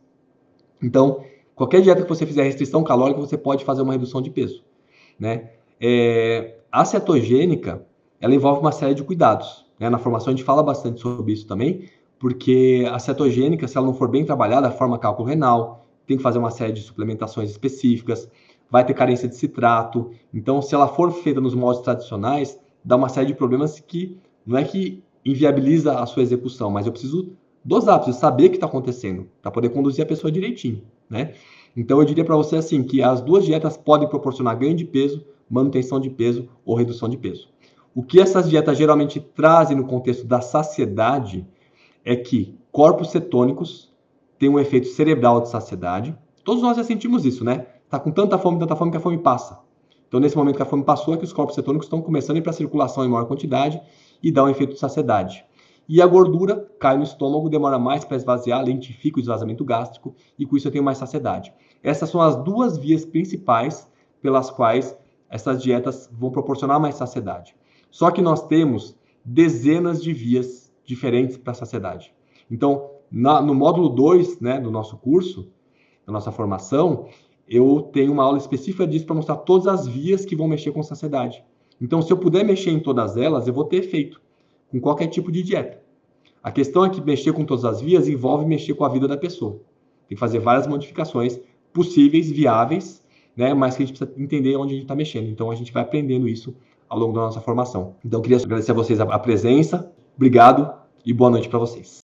A: Então, qualquer dieta que você fizer restrição calórica, você pode fazer uma redução de peso, né? A cetogênica, ela envolve uma série de cuidados, né? Na formação a gente fala bastante sobre isso também, porque a cetogênica, se ela não for bem trabalhada, forma cálculo renal, tem que fazer uma série de suplementações específicas, vai ter carência de citrato. Então, se ela for feita nos moldes tradicionais, dá uma série de problemas que não é que inviabiliza a sua execução, mas eu preciso dosar, preciso saber o que está acontecendo, para poder conduzir a pessoa direitinho, né? Então, eu diria para você assim, que as duas dietas podem proporcionar ganho de peso, manutenção de peso ou redução de peso. O que essas dietas geralmente trazem no contexto da saciedade é que corpos cetônicos têm um efeito cerebral de saciedade. Todos nós já sentimos isso, né? Tá com tanta fome que a fome passa. Então, nesse momento que a fome passou, é que os corpos cetônicos estão começando a ir para a circulação em maior quantidade e dá um efeito de saciedade. E a gordura cai no estômago, demora mais para esvaziar, lentifica o esvaziamento gástrico e com isso eu tenho mais saciedade. Essas são as duas vias principais pelas quais essas dietas vão proporcionar mais saciedade. Só que nós temos dezenas de vias diferentes para a saciedade. Então, no módulo 2, né, do nosso curso, da nossa formação, eu tenho uma aula específica disso para mostrar todas as vias que vão mexer com saciedade. Então, se eu puder mexer em todas elas, eu vou ter efeito com qualquer tipo de dieta. A questão é que mexer com todas as vias envolve mexer com a vida da pessoa. Tem que fazer várias modificações possíveis, viáveis, né? Mas que a gente precisa entender onde a gente está mexendo. Então, a gente vai aprendendo isso ao longo da nossa formação. Então, eu queria agradecer a vocês a presença. Obrigado e boa noite para vocês.